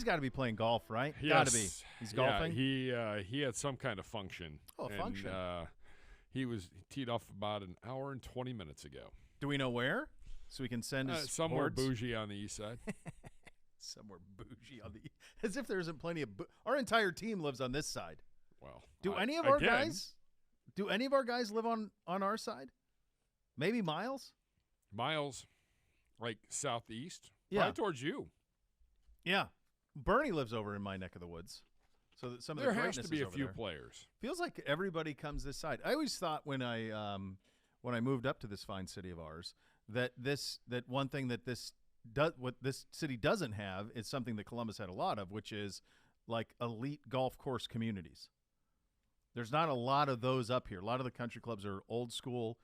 He's got to be playing golf, right? Got to be. He's golfing? He had some kind of function. Oh, function. He teed off about an hour and 20 minutes ago. Do we know where? So we can send his somewhere boards? bougie on the east side. Somewhere bougie on the – as if there isn't plenty of – our entire team lives on this side. Well, do any of our guys live on our side? Maybe Miles? Miles, like southeast? Yeah. Probably towards you. Yeah. Bernie lives over in my neck of the woods. So that some of there the has to be a few there. players. Feels like everybody comes this side. I always thought when I moved up to this fine city of ours that one thing that what this city doesn't have is something that Columbus had a lot of, which is like elite golf course communities. There's not a lot of those up here. A lot of the country clubs are old school.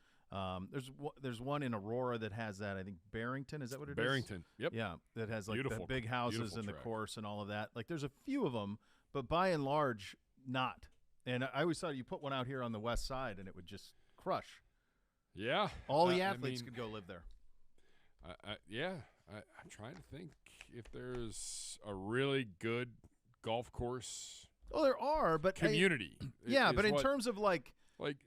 There's one in Aurora that has that. I think Barrington, is that what it is? Barrington, yep. Yeah, that has like Beautiful. the big houses and the track. course and all of that. Like there's a few of them, but by and large, not. And I always thought you put one out here on the west side and it would just crush. Yeah. All the athletes could go live there. I'm trying to think if there's a really good golf course. Oh, there are, but community. But in terms of like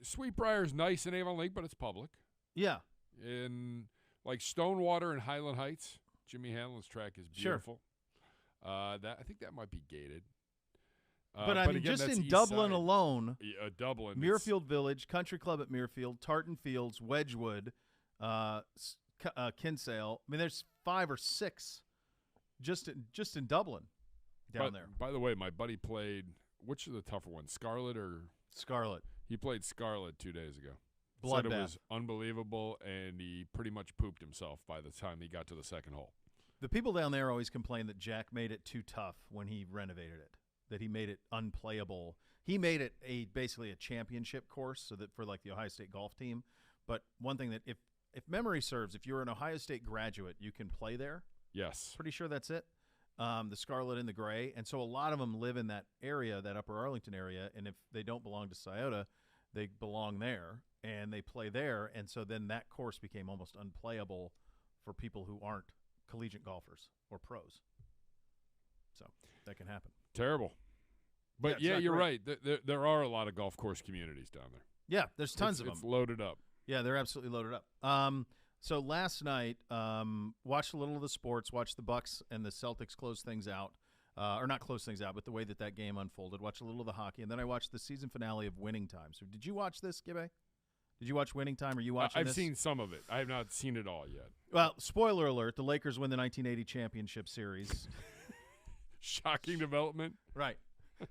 Sweetbriar's nice in Avon Lake, but it's public. Yeah. In like Stonewater and Highland Heights, Jimmy Hanlon's track is beautiful. Sure. I think that might be gated. But I mean, again, just in east Dublin side. alone, Dublin, Muirfield Village, Country Club at Muirfield, Tartan Fields, Wedgwood, Kinsale. I mean, there's 5 or 6 just in Dublin down there. By the way, my buddy played, which of the tougher ones, Scarlet or? Scarlet. He played Scarlet 2 days ago. Bloodbath. Said it was unbelievable, and he pretty much pooped himself by the time he got to the second hole. The people down there always complain that Jack made it too tough when he renovated it, that he made it unplayable. He made it basically a championship course so that for like the Ohio State golf team. But one thing that if memory serves, if you're an Ohio State graduate, you can play there. Yes. Pretty sure that's it. The Scarlet and the Gray. And so a lot of them live in that area, that upper Arlington area. And if they don't belong to Scioto, they belong there and they play there. And so then that course became almost unplayable for people who aren't collegiate golfers or pros. So that can happen. Terrible. But yeah, you're right. There are a lot of golf course communities down there. Yeah, there's tons of them. It's loaded up. Yeah, they're absolutely loaded up. So last night, watched a little of the sports, watched the Bucks and the Celtics close things out. Or not close things out, but the way that game unfolded. Watched a little of the hockey, and then I watched the season finale of Winning Time. So did you watch this, Gibbe? Did you watch Winning Time? Are you watching this? I've seen some of it. I have not seen it all yet. Well, spoiler alert, the Lakers win the 1980 championship series. Shocking development. Right.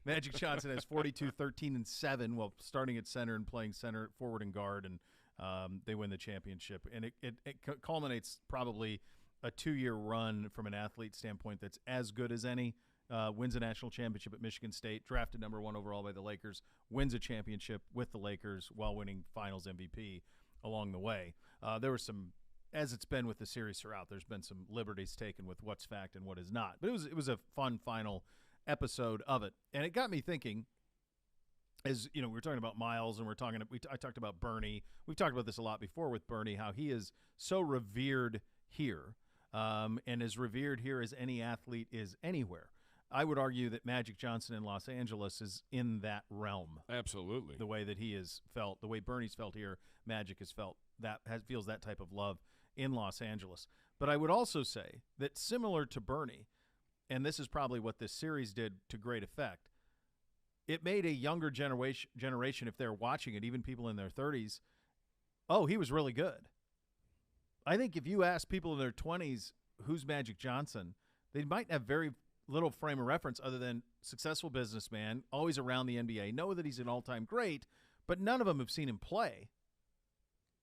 Magic Johnson has 42, 13, and 7 while starting at center and playing center, forward, and guard, and they win the championship. And it culminates probably a 2-year run from an athlete standpoint that's as good as any. Wins a national championship at Michigan State, drafted number 1 overall by the Lakers, wins a championship with the Lakers while winning finals MVP along the way. There was some, as it's been with the series throughout, there's been some liberties taken with what's fact and what is not. But it was a fun final episode of it. And it got me thinking, as you know, we were talking about Miles and I talked about Bernie. We've talked about this a lot before with Bernie, how he is so revered here and as revered here as any athlete is anywhere. I would argue that Magic Johnson in Los Angeles is in that realm. Absolutely. The way that he is felt, the way Bernie's felt here, Magic has felt feels that type of love in Los Angeles. But I would also say that similar to Bernie, and this is probably what this series did to great effect, it made a younger generation, if they're watching it, even people in their 30s, oh, he was really good. I think if you ask people in their 20s who's Magic Johnson, they might have very little frame of reference other than successful businessman, always around the NBA, know that he's an all-time great, but none of them have seen him play.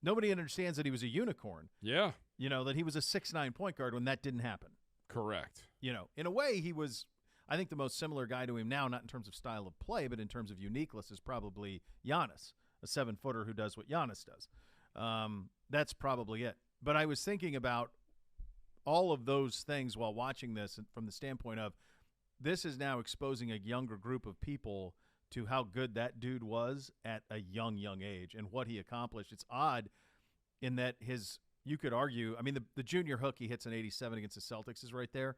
Nobody understands that he was a unicorn. Yeah. You know, that he was a 6'9" point guard when that didn't happen. Correct. You know, in a way, he was, I think, the most similar guy to him now, not in terms of style of play, but in terms of uniqueness, is probably Giannis, a 7-footer who does what Giannis does. That's probably it. But I was thinking about all of those things while watching this from the standpoint of this is now exposing a younger group of people to how good that dude was at a young age and what he accomplished. It's odd in that you could argue, I mean, the junior hook he hits in 87 against the Celtics is right there,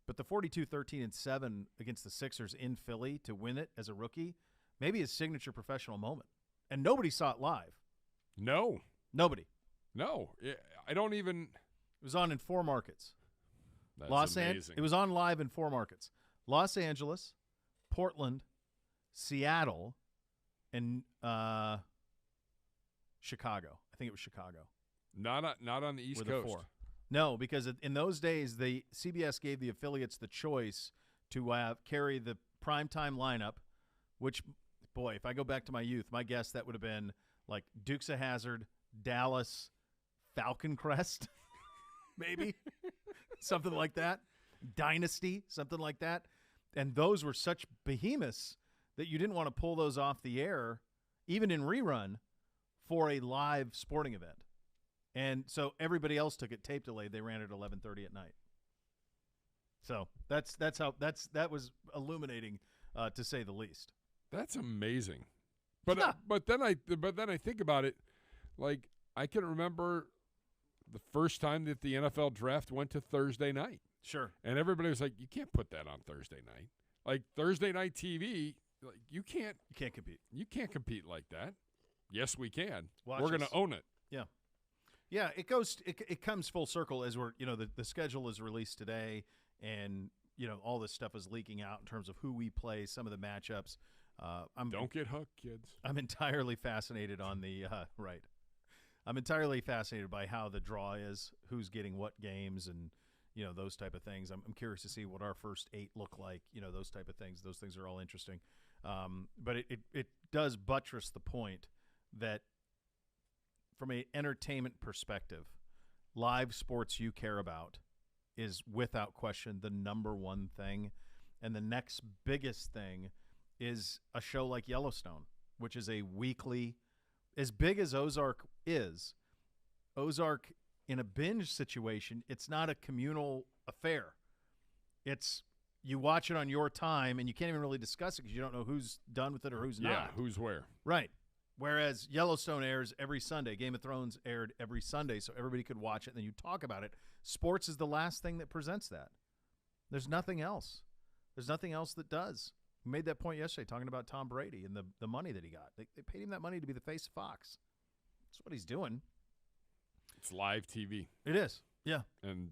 But the 42-13-7 against the Sixers in Philly to win it as a rookie, maybe his signature professional moment. And nobody saw it live. No. Nobody. No. I don't even. It was on in 4 markets. That's amazing. It was on live in 4 markets. Los Angeles, Portland, Seattle, and Chicago. I think it was Chicago. Not on the East Coast. 4. No, because in those days, CBS gave the affiliates the choice to carry the primetime lineup, which, boy, if I go back to my youth, my guess that would have been like Dukes of Hazzard, Dallas, Falcon Crest, maybe, something like that, Dynasty, something like that. And those were such behemoths that you didn't want to pull those off the air, even in rerun, for a live sporting event. And so everybody else took it tape delayed. They ran it at 11:30 at night. So that was illuminating, to say the least. That's amazing. But then I think about it, like I can remember the first time that the NFL draft went to Thursday night. Sure. And everybody was like, you can't put that on Thursday night. Like Thursday night TV, like you can't compete. You can't compete like that. Yes, we can. Watch we're going to own it. Yeah. Yeah, it comes full circle as we're, the schedule is released today, and all this stuff is leaking out in terms of who we play, some of the matchups. Don't get hooked, kids. I'm entirely fascinated on the right. I'm entirely fascinated by how the draw is, who's getting what games, and those type of things. I'm curious to see what our first 8 look like. Those type of things. Those things are all interesting. But it does buttress the point that from an entertainment perspective, live sports you care about is without question the number one thing. And the next biggest thing is a show like Yellowstone, which is a weekly, as big as Ozark is. Ozark, in a binge situation, it's not a communal affair. It's you watch it on your time, and you can't even really discuss it because you don't know who's done with it or who's not. Yeah, who's where. Right. Whereas Yellowstone airs every Sunday. Game of Thrones aired every Sunday, so everybody could watch it, and then you talk about it. Sports is the last thing that presents that. There's nothing else. There's nothing else that does. We made that point yesterday talking about Tom Brady and the money that he got. They paid him that money to be the face of Fox. That's what he's doing. It's live TV. It is, yeah. And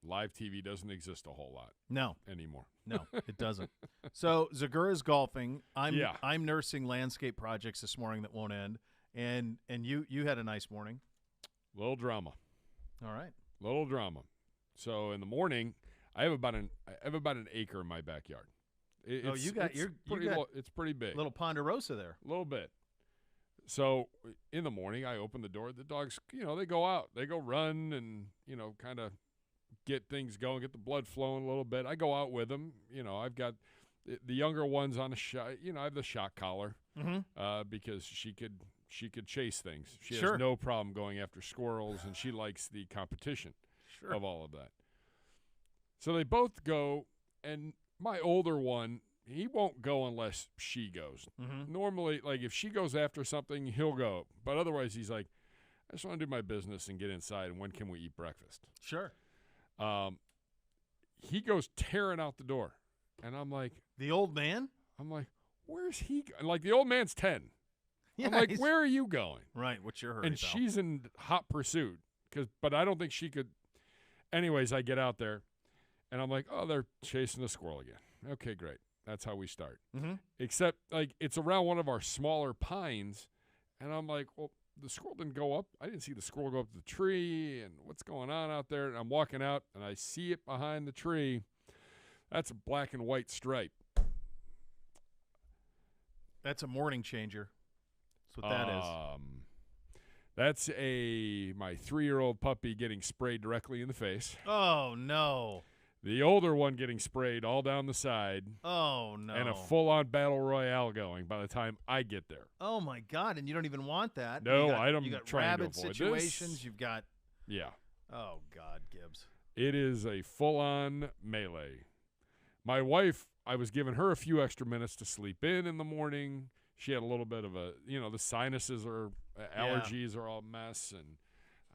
live TV doesn't exist a whole lot. No. Anymore. No, it doesn't. So Zegura's golfing. I'm nursing landscape projects this morning that won't end. And you had a nice morning. Little drama. All right. Little drama. So in the morning, I have about an acre in my backyard. It's pretty big. Little Ponderosa there. A little bit. So in the morning, I open the door. The dogs, they go out. They go run and, kind of get things going, get the blood flowing a little bit. I go out with them. I've got the younger ones on a shot. I have the shot collar because she could chase things. She has no problem going after squirrels, and she likes the competition of all of that. So they both go, and my older one, he won't go unless she goes. Mm-hmm. Normally, like if she goes after something, he'll go. But otherwise, he's like, I just want to do my business and get inside, and when can we eat breakfast? Sure. He goes tearing out the door, and I'm like, the old man? I'm like, where's he going? Like, the old man's 10. Yeah, I'm like, where are you going? Right, what's your hurry, and pal? She's in hot pursuit, but I don't think she could. Anyways, I get out there, and I'm like, oh, they're chasing the squirrel again. Okay, great. That's how we start. Mm-hmm. Except, like, it's around one of our smaller pines, and I'm like, well, the squirrel didn't go up. I didn't see the squirrel go up the tree, and what's going on out there? And I'm walking out, and I see it behind the tree. That's a black and white stripe. That's a morning changer. That's what that is. That's my 3-year-old puppy getting sprayed directly in the face. Oh, no. The older one getting sprayed all down the side. Oh, no. And a full-on battle royale going by the time I get there. Oh, my God. And you don't even want that. No, I'm you got trying to rabid avoid situations. this. You've got. Yeah. Oh, God, Gibbs. It is a full-on melee. My wife, I was giving her a few extra minutes to sleep in the morning. She had a little bit of the sinuses or allergies are all a mess. And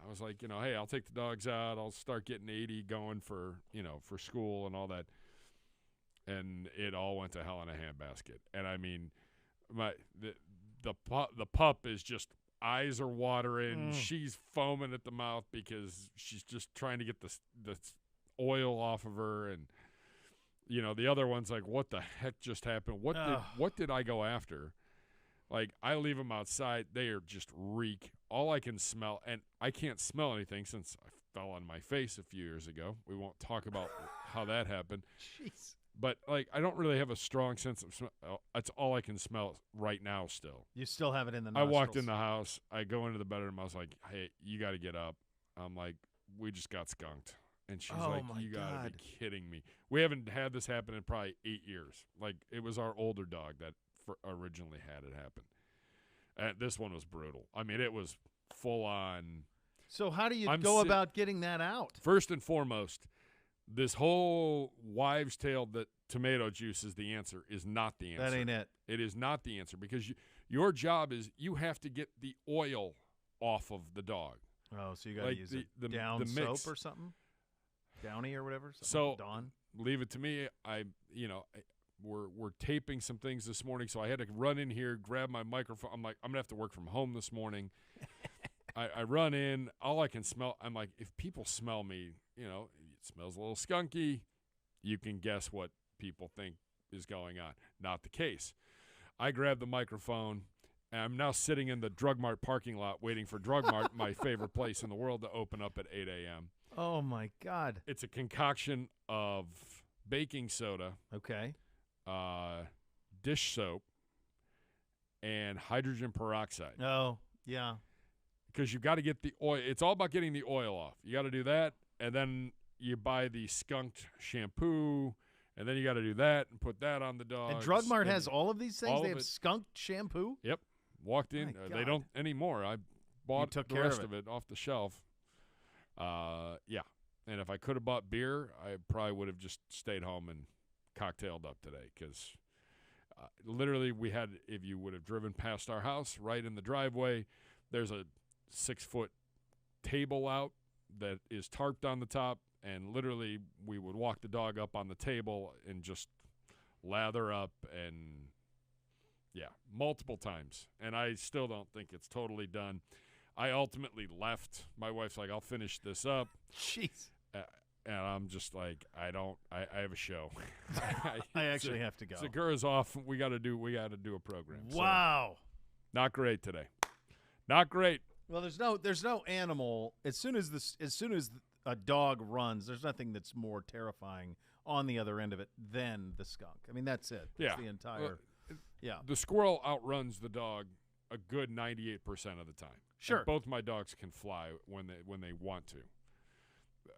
I was like, hey, I'll take the dogs out. I'll start getting 80 going for school and all that. And it all went to hell in a handbasket. And I mean, the pup is just eyes are watering. She's foaming at the mouth because she's just trying to get the oil off of her. And the other one's like, what the heck just happened? What did I go after? Like, I leave them outside. They are just reek. All I can smell, and I can't smell anything since I fell on my face a few years ago. We won't talk about how that happened. Jeez. But, like, I don't really have a strong sense of smell. That's all I can smell right now still. You still have it in the nostrils. I walked in the house. I go into the bedroom. I was like, hey, you got to get up. I'm like, we just got skunked. And she's like, you got to be kidding me. We haven't had this happen in probably 8 years. Like, it was our older dog that originally had it happen. And this one was brutal. I mean, it was full on. So how do you go about getting that out? First and foremost, this whole wives' tale that tomato juice is the answer is not the answer. That ain't it. It is not the answer because your job is you have to get the oil off of the dog. Oh, so you got to use the Down soap or something? Downy or whatever? So Dawn? Leave it to me. We're taping some things this morning, so I had to run in here, grab my microphone. I'm like, I'm going to have to work from home this morning. I run in. All I can smell, I'm like, if people smell me, it smells a little skunky. You can guess what people think is going on. Not the case. I grab the microphone, and I'm now sitting in the Drug Mart parking lot waiting for Drug Mart, my favorite place in the world, to open up at 8 a.m. Oh, my God. It's a concoction of baking soda. Okay. Dish soap, and hydrogen peroxide. Oh, yeah. Because you've got to get the oil. It's all about getting the oil off. You got to do that, and then you buy the skunked shampoo, and then you got to do that and put that on the dog. And Drug Mart has all of these things? They have it. Skunked shampoo? Yep. Walked in. They don't anymore. I bought the rest of it off the shelf. Yeah. And if I could have bought beer, I probably would have just stayed home and cocktailed up today because literally we had, if you would have driven past our house right in the driveway, there's a 6-foot table out that is tarped on the top, and literally we would walk the dog up on the table and just lather up and multiple times. And I still don't think it's totally done. I ultimately left. My wife's like, I'll finish this up. Jeez. And I'm just like, I have a show. I actually have to go. Zegura's off. We got to do a program. Wow. So, not great today. Not great. Well, there's no animal. As soon as a dog runs, there's nothing that's more terrifying on the other end of it than the skunk. I mean, that's it. That's the entire. The squirrel outruns the dog a good 98% of the time. Sure. And both my dogs can fly when they want to.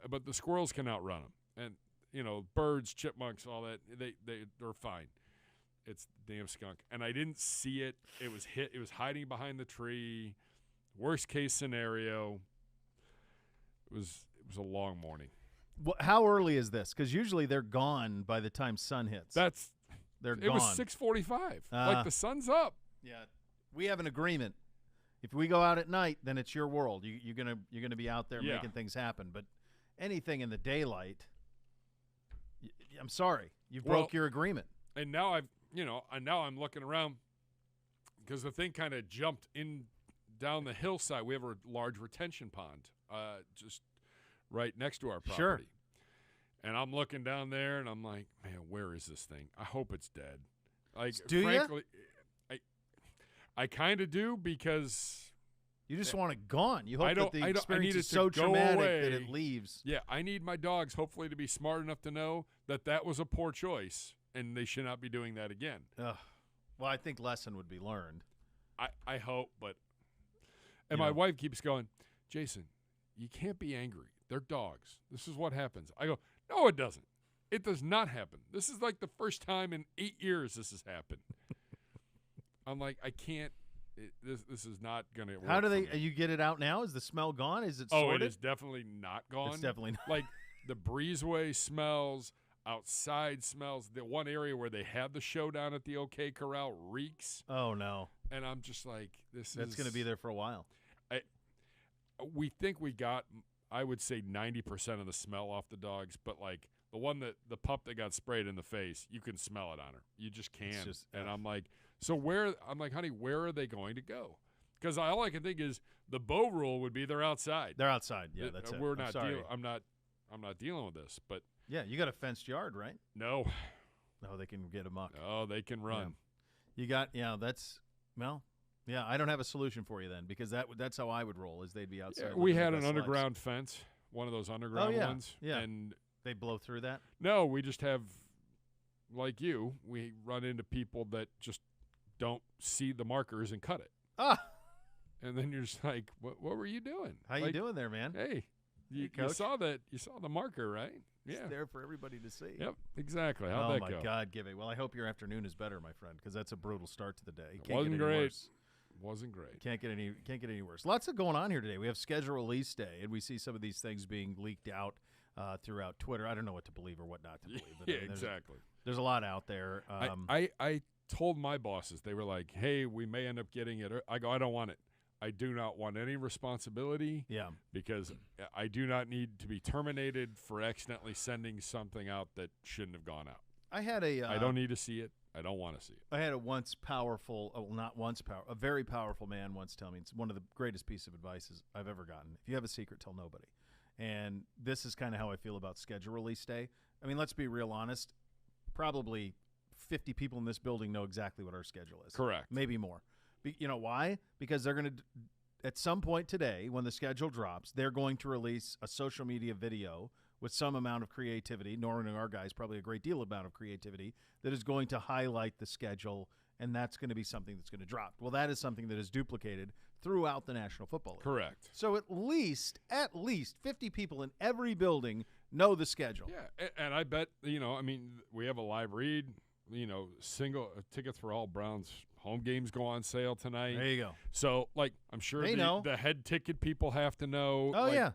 But the squirrels can outrun them. And, birds, chipmunks, all that, they're fine. It's the damn skunk. And I didn't see it. It was hiding behind the tree. Worst case scenario. It was a long morning. Well, how early is this? Because usually they're gone by the time sun hits. They're gone. It was 6:45. Like the sun's up. Yeah. We have an agreement. If we go out at night, then it's your world. You're gonna be out there making things happen. But anything in the daylight, I'm sorry, you broke your agreement. And now I'm looking around because the thing kind of jumped in down the hillside. We have a large retention pond just right next to our property. Sure. And I'm looking down there, and I'm like, man, where is this thing? I hope it's dead. Like, do frankly, I kind of do because you just want it gone. You hope that the experience I need is it so to go traumatic away. that it leaves. Yeah, I need my dogs hopefully to be smart enough to know that was a poor choice, and they should not be doing that again. Ugh. Well, I think lesson would be learned. I hope, but my wife keeps going, Jason, you can't be angry. They're dogs. This is what happens. I go, no, it doesn't. It does not happen. This is like the first time in 8 years this has happened. I'm like, I can't. This is not going to work. How do you get it out now? Is the smell gone? Is it Oh, sorted? it is definitely not gone. It's definitely not. Like the breezeway smells, outside smells. The one area where they had the showdown at the OK Corral reeks. Oh, no. And I'm just like, That's going to be there for a while. we think we got, I would say 90% of the smell off the dogs, but like the pup that got sprayed in the face, you can smell it on her. You just can't. And I'm like, honey, where are they going to go? Because all I can think is the Beau rule would be they're outside. They're outside. Yeah, that's it. We're not dealing. I'm not dealing with this. But yeah, you got a fenced yard, right? No, they can get amok. Oh, they can run. Yeah. You got I don't have a solution for you then, because that's how I would roll. Is they'd be outside. Yeah, we had an underground fence, one of those underground ones. Yeah, and they blow through that. No, we just have, like you, we run into people that just don't see the markers and cut it. And then you're just like, what were you doing? How you doing there, man? Hey, you saw that? You saw the marker, right? Yeah. It's there for everybody to see. Yep, exactly. How'd that go? Oh, my God, Gibby. Well, I hope your afternoon is better, my friend, because that's a brutal start to the day. It wasn't great. Wasn't great. Can't get any worse. Lots of going on here today. We have schedule release day, and we see some of these things being leaked out throughout Twitter. I don't know what to believe or what not to believe. But yeah, exactly. There's a lot out there. I told my bosses, they were like, hey, we may end up getting it. I go, I don't want it. I do not want any responsibility. Yeah. Because I do not need to be terminated for accidentally sending something out that shouldn't have gone out. I don't need to see it. I don't want to see it. I had a very powerful man once tell me, it's one of the greatest pieces of advice I've ever gotten. If you have a secret, tell nobody. And this is kind of how I feel about schedule release day. I mean, let's be real honest. Probably 50 people in this building know exactly what our schedule is. Correct. Maybe more. You know why? Because they're going to, at some point today, when the schedule drops, they're going to release a social media video with some amount of creativity, knowing our guys probably a great deal amount of creativity, that is going to highlight the schedule, and that's going to be something that's going to drop. Well, that is something that is duplicated throughout the National Football League. Correct. So at least 50 people in every building know the schedule. Yeah, and I bet, we have a live read, single tickets for all Browns home games go on sale tonight. There you go. So, I'm sure the head ticket people have to know. Oh, yeah.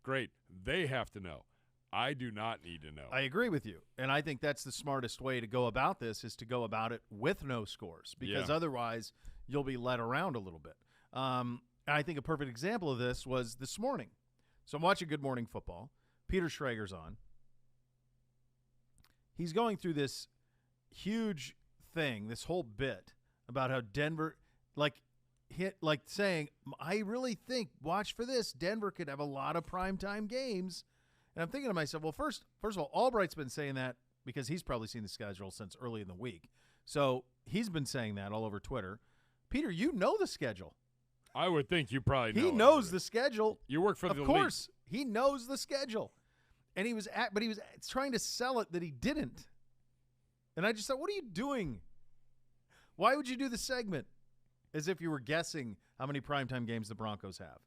Great. They have to know. I do not need to know. I agree with you. And I think that's the smartest way to go about this, is to go about it with no scores, because otherwise you'll be led around a little bit. I think a perfect example of this was this morning. So I'm watching Good Morning Football. Peter Schrager's on. He's going through this huge thing, this whole bit about how Denver, saying, I really think, watch for this, Denver could have a lot of primetime games. And I'm thinking to myself, well, first of all, Albright's been saying that because he's probably seen the schedule since early in the week. So he's been saying that all over Twitter. Peter, you know the schedule. I would think you probably know. He knows the schedule. You work for the league. Of course. He knows the schedule. And he was trying to sell it that he didn't. And I just thought, what are you doing? Why would you do the segment as if you were guessing how many primetime games the Broncos have,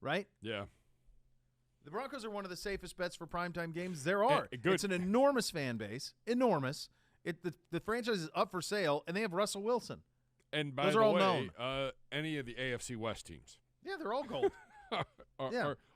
right? Yeah. The Broncos are one of the safest bets for primetime games there are. Good. It's an enormous fan base, enormous. The franchise is up for sale, and they have Russell Wilson. And by the way, any of the AFC West teams. Yeah, they're all gold.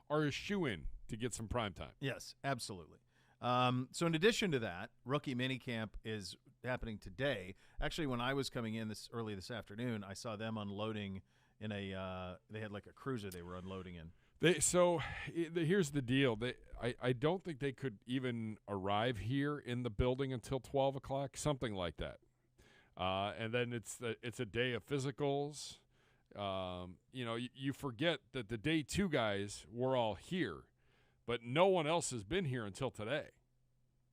are a shoo-in to get some primetime. Yes, absolutely. So in addition to that, rookie minicamp is happening today. Actually, when I was coming in early this afternoon, I saw them unloading in they had like a cruiser they were unloading in. Here's the deal. I don't think they could even arrive here in the building until 12 o'clock, something like that. And then it's a day of physicals. You forget that the day two guys were all here, but no one else has been here until today.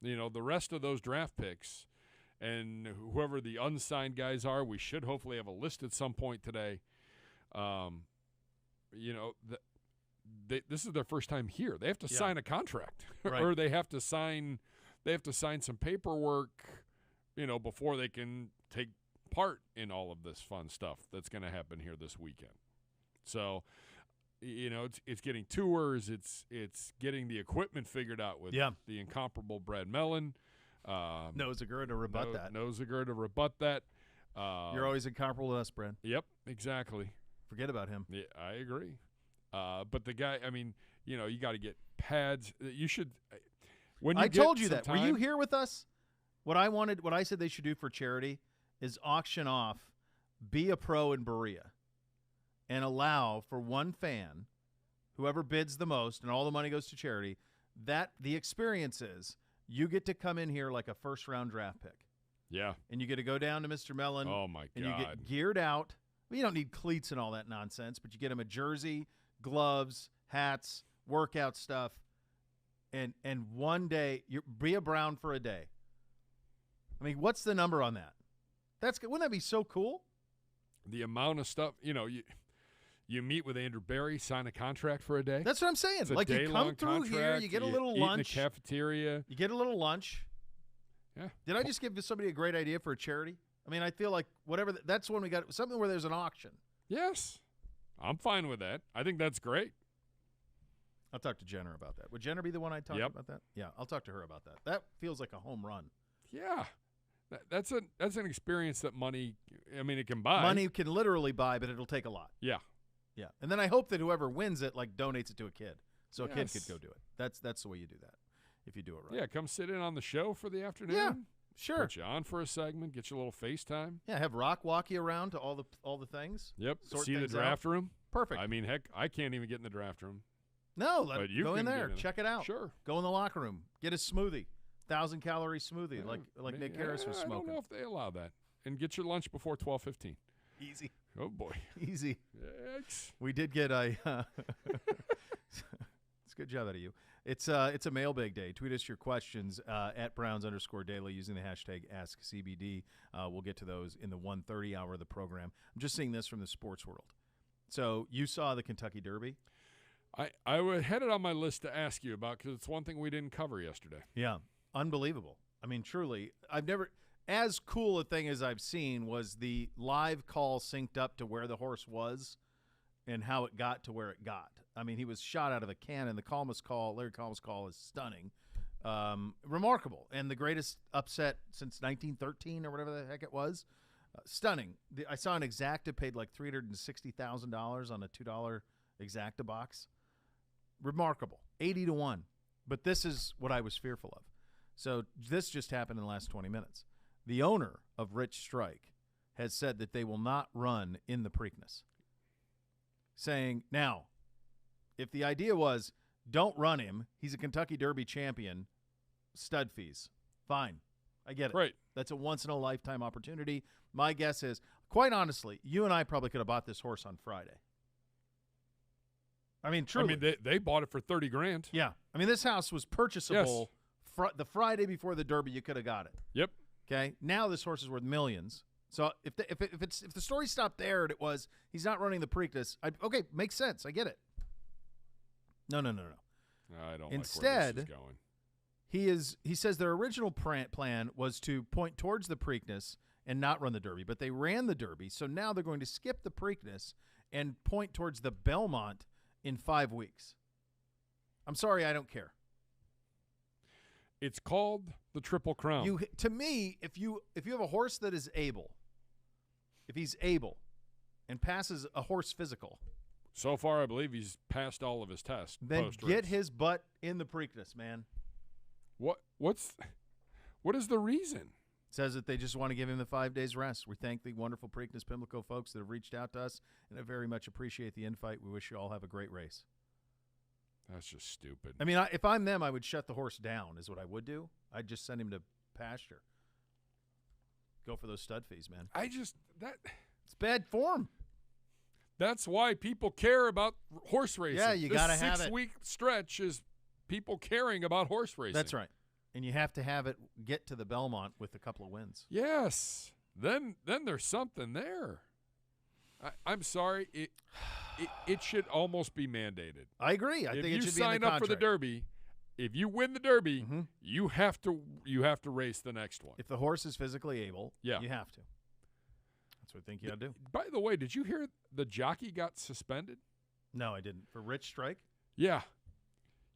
The rest of those draft picks and whoever the unsigned guys are, we should hopefully have a list at some point today. This is their first time here. They have to sign a contract, right. Or they have to sign some paperwork, before they can take part in all of this fun stuff that's going to happen here this weekend. So, it's getting tours. It's getting the equipment figured out with the incomparable Brad Mellon. No Zegura to rebut that. No Zegura to rebut that. You're always incomparable with us, Brad. Yep, exactly. Forget about him. Yeah, I agree. But the guy, you got to get pads. You should. I told you that. Were you here with us? What I said they should do for charity is auction off Be a Pro in Berea and allow for one fan whoever bids the most, and all the money goes to charity, that the experience is you get to come in here like a first-round draft pick. Yeah. And you get to go down to Mr. Mellon. Oh, my God. And you get geared out. Well, you don't need cleats and all that nonsense, but you get him a jersey, gloves, hats, workout stuff, and one day, be a Brown for a day. I mean, what's the number on that? Wouldn't that be so cool? The amount of stuff, you meet with Andrew Barry, sign a contract for a day. That's what I'm saying. It's a like, you come through contract, here, you get a little eat lunch. in the cafeteria. You get a little lunch. Yeah. Did I just give somebody a great idea for a charity? I mean, I feel like that's when we got something where there's an auction. Yes. I'm fine with that. I think that's great. I'll talk to Jenner about that. Would Jenner be the one I talk about that? Yeah, I'll talk to her about that. That feels like a home run. Yeah. That's an experience that money, it can buy. Money can literally buy, but it'll take a lot. Yeah. Yeah. And then I hope that whoever wins it, donates it to a kid. So a kid could go do it. That's the way you do that, if you do it right. Yeah, come sit in on the show for the afternoon. Yeah, sure. Put you on for a segment, get you a little FaceTime. Yeah, have Rock walk you around to all the things. Yep. Sort See the draft room. Perfect. Heck, I can't even get in the draft room. No, but you go can in there, get check it out. Sure. Go in the locker room, get a smoothie, 1,000-calorie smoothie, like Nick Harris was smoking. I don't know if they allow that. And get your lunch before 12:15. Easy. Oh boy. Easy. Yikes. We did get a. It's a good job out of you. It's a mailbag day. Tweet us your questions at Browns_Daily using the hashtag AskCBD. We'll get to those in the 1:30 hour of the program. I'm just seeing this from the sports world. So you saw the Kentucky Derby. I had it on my list to ask you about because it's one thing we didn't cover yesterday. Yeah, unbelievable. I mean, truly, I've never as cool a thing as I've seen was the live call synced up to where the horse was and how it got to where it got. I mean, he was shot out of a cannon. The Larry Kalmus call is stunning, remarkable, and the greatest upset since 1913 or whatever the heck it was. Stunning. I saw an Exacta paid like $360,000 on a $2 Exacta box. Remarkable. 80-1. But this is what I was fearful of. So this just happened in the last 20 minutes. The owner of Rich Strike has said that they will not run in the Preakness. Saying, now, if the idea was don't run him, he's a Kentucky Derby champion, stud fees. Fine. I get it. Right. That's a once-in-a-lifetime opportunity. My guess is, quite honestly, you and I probably could have bought this horse on Friday. I mean, truly. I mean, they bought it for $30,000. Yeah. I mean, this house was purchasable the Friday before the Derby. You could have got it. Yep. Okay. Now this horse is worth millions. So if the story stopped there and it was he's not running the Preakness, okay, makes sense. I get it. No. I don't. Instead, like where this is going. he says their original plan was to point towards the Preakness and not run the Derby, but they ran the Derby, so now they're going to skip the Preakness and point towards the Belmont in 5 weeks. I'm sorry, I don't care. It's called the Triple Crown. To me, if you have a horse that is able, if he's able and passes a horse physical, so far I believe he's passed all of his tests. Then get his butt in the Preakness, man. What is the reason? Says that they just want to give him the 5 days rest. We thank the wonderful Preakness Pimlico folks that have reached out to us, and I very much appreciate the invite. We wish you all have a great race. That's just stupid. I mean, if I'm them, I would shut the horse down is what I would do. I'd just send him to pasture. Go for those stud fees, man. It's bad form. That's why people care about horse racing. Yeah, you got to have it. 6-week stretch is people caring about horse racing. That's right. And you have to have it get to the Belmont with a couple of wins. Yes. Then there's something there. I'm sorry. It should almost be mandated. I agree. I think it should be in the contract. If you sign up for the Derby, if you win the Derby, you have to race the next one. If the horse is physically able, you have to. That's what I think you got to do. By the way, did you hear the jockey got suspended? No, I didn't. For Rich Strike? Yeah.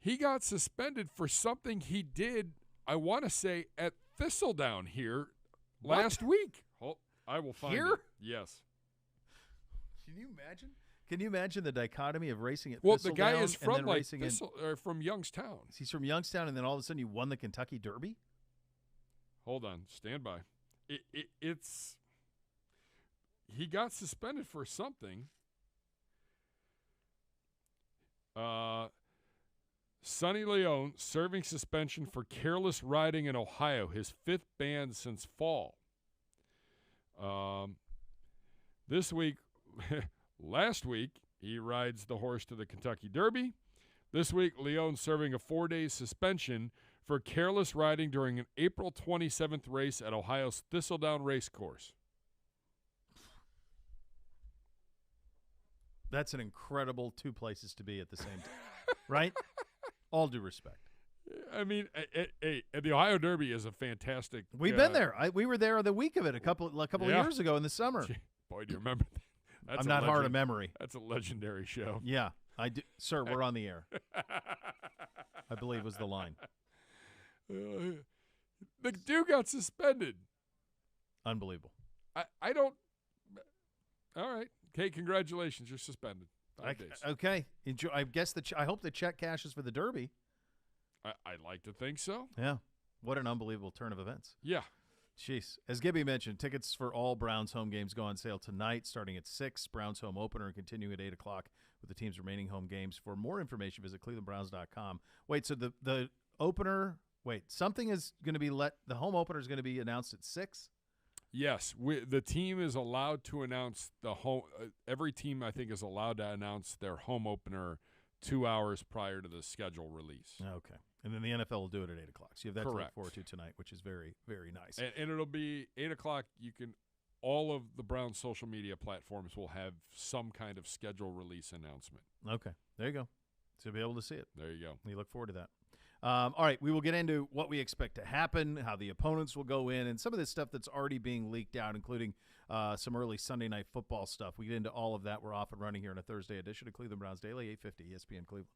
He got suspended for something he did, I want to say, at Thistledown here last week. Oh, I will find it. Yes. Can you imagine? Can you imagine the dichotomy of racing at Thistledown? Well, the guy is from from Youngstown. He's from Youngstown, and then all of a sudden you won the Kentucky Derby? Hold on. Stand by. He got suspended for something. Sonny Leone serving suspension for careless riding in Ohio, his 5th ban since fall. This week, last week, he rides the horse to the Kentucky Derby. This week, Leone serving a 4-day suspension for careless riding during an April 27th race at Ohio's Thistledown Racecourse. That's an incredible 2 places to be at the same time, right? All due respect. I mean, the Ohio Derby is a fantastic. We've been there. We were there the week of it a couple of years ago in the summer. Boy, do you remember that? I'm not hard of memory. That's a legendary show. Yeah, I do. Sir, we're on the air. I believe was the line. The dude got suspended. Unbelievable. I don't. All right. Okay, congratulations. You're suspended. 5 days. Okay. Enjoy. I guess I hope the check cashes for the Derby. I'd like to think so. Yeah. What an unbelievable turn of events. Yeah. Jeez. As Gibby mentioned, tickets for all Browns home games go on sale tonight, starting at 6. Browns home opener and continuing at 8 o'clock with the team's remaining home games. For more information, visit clevelandbrowns.com. Wait, so the opener – wait, something is going to be the home opener is going to be announced at 6? Yes, the team is allowed to announce the home. Every team, I think, is allowed to announce their home opener 2 hours prior to the schedule release. Okay, and then the NFL will do it at 8 o'clock. So you have that to Correct. look forward to tonight, which is very, very nice. And it'll be 8 o'clock. All of the Browns social media platforms will have some kind of schedule release announcement. Okay, there you go. So you'll be able to see it. There you go. We look forward to that. All right, we will get into what we expect to happen, how the opponents will go in, and some of this stuff that's already being leaked out, including some early Sunday Night Football stuff. We get into all of that. We're off and running here on a Thursday edition of Cleveland Browns Daily, 850 ESPN Cleveland.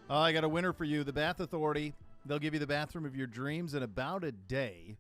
I got a winner for you, the Bath Authority. They'll give you the bathroom of your dreams in about a day.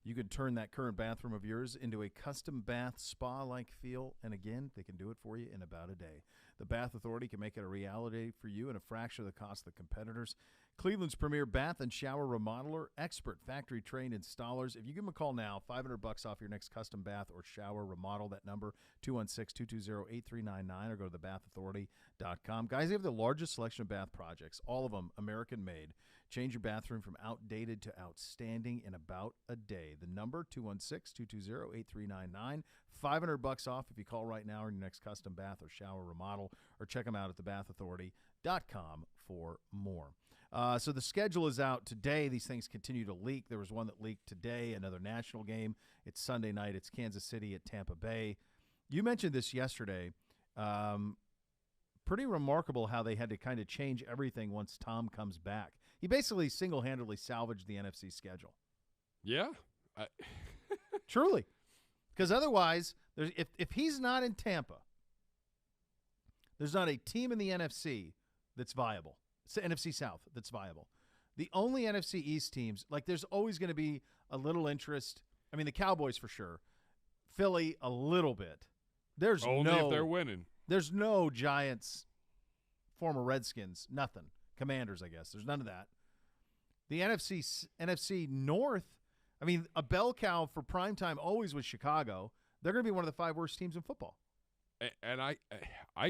You can turn that current bathroom of yours into a custom bath spa-like feel, and again, they can do it for you in about a day. The Bath Authority can make it a reality for you at a fraction of the cost of the competitors. Cleveland's premier bath and shower remodeler, expert factory-trained installers. If you give them a call now, $500 off your next custom bath or shower remodel. That number, 216-220-8399, or go to thebathauthority.com. Guys, they have the largest selection of bath projects, all of them American-made. Change your bathroom from outdated to outstanding in about a day. The number, 216-220-8399. $500 off if you call right now on your next custom bath or shower remodel, or check them out at thebathauthority.com for more. So the schedule is out today. These things continue to leak. There was one that leaked today, another national game. It's Sunday night. It's Kansas City at Tampa Bay. You mentioned this yesterday. Pretty remarkable how they had to kind of change everything once Tom comes back. He basically single-handedly salvaged the NFC schedule. Yeah. Truly. Because otherwise, if he's not in Tampa, there's not a team in the NFC that's viable. It's the NFC South that's viable. The only NFC East teams, like there's always going to be a little interest. I mean, the Cowboys for sure. Philly, a little bit. There's only if they're winning. There's no Giants, former Redskins, nothing. Commanders, I guess. There's none of that. The NFC North, I mean, a bell cow for primetime always was Chicago. They're going to be one of the 5 worst teams in football. And I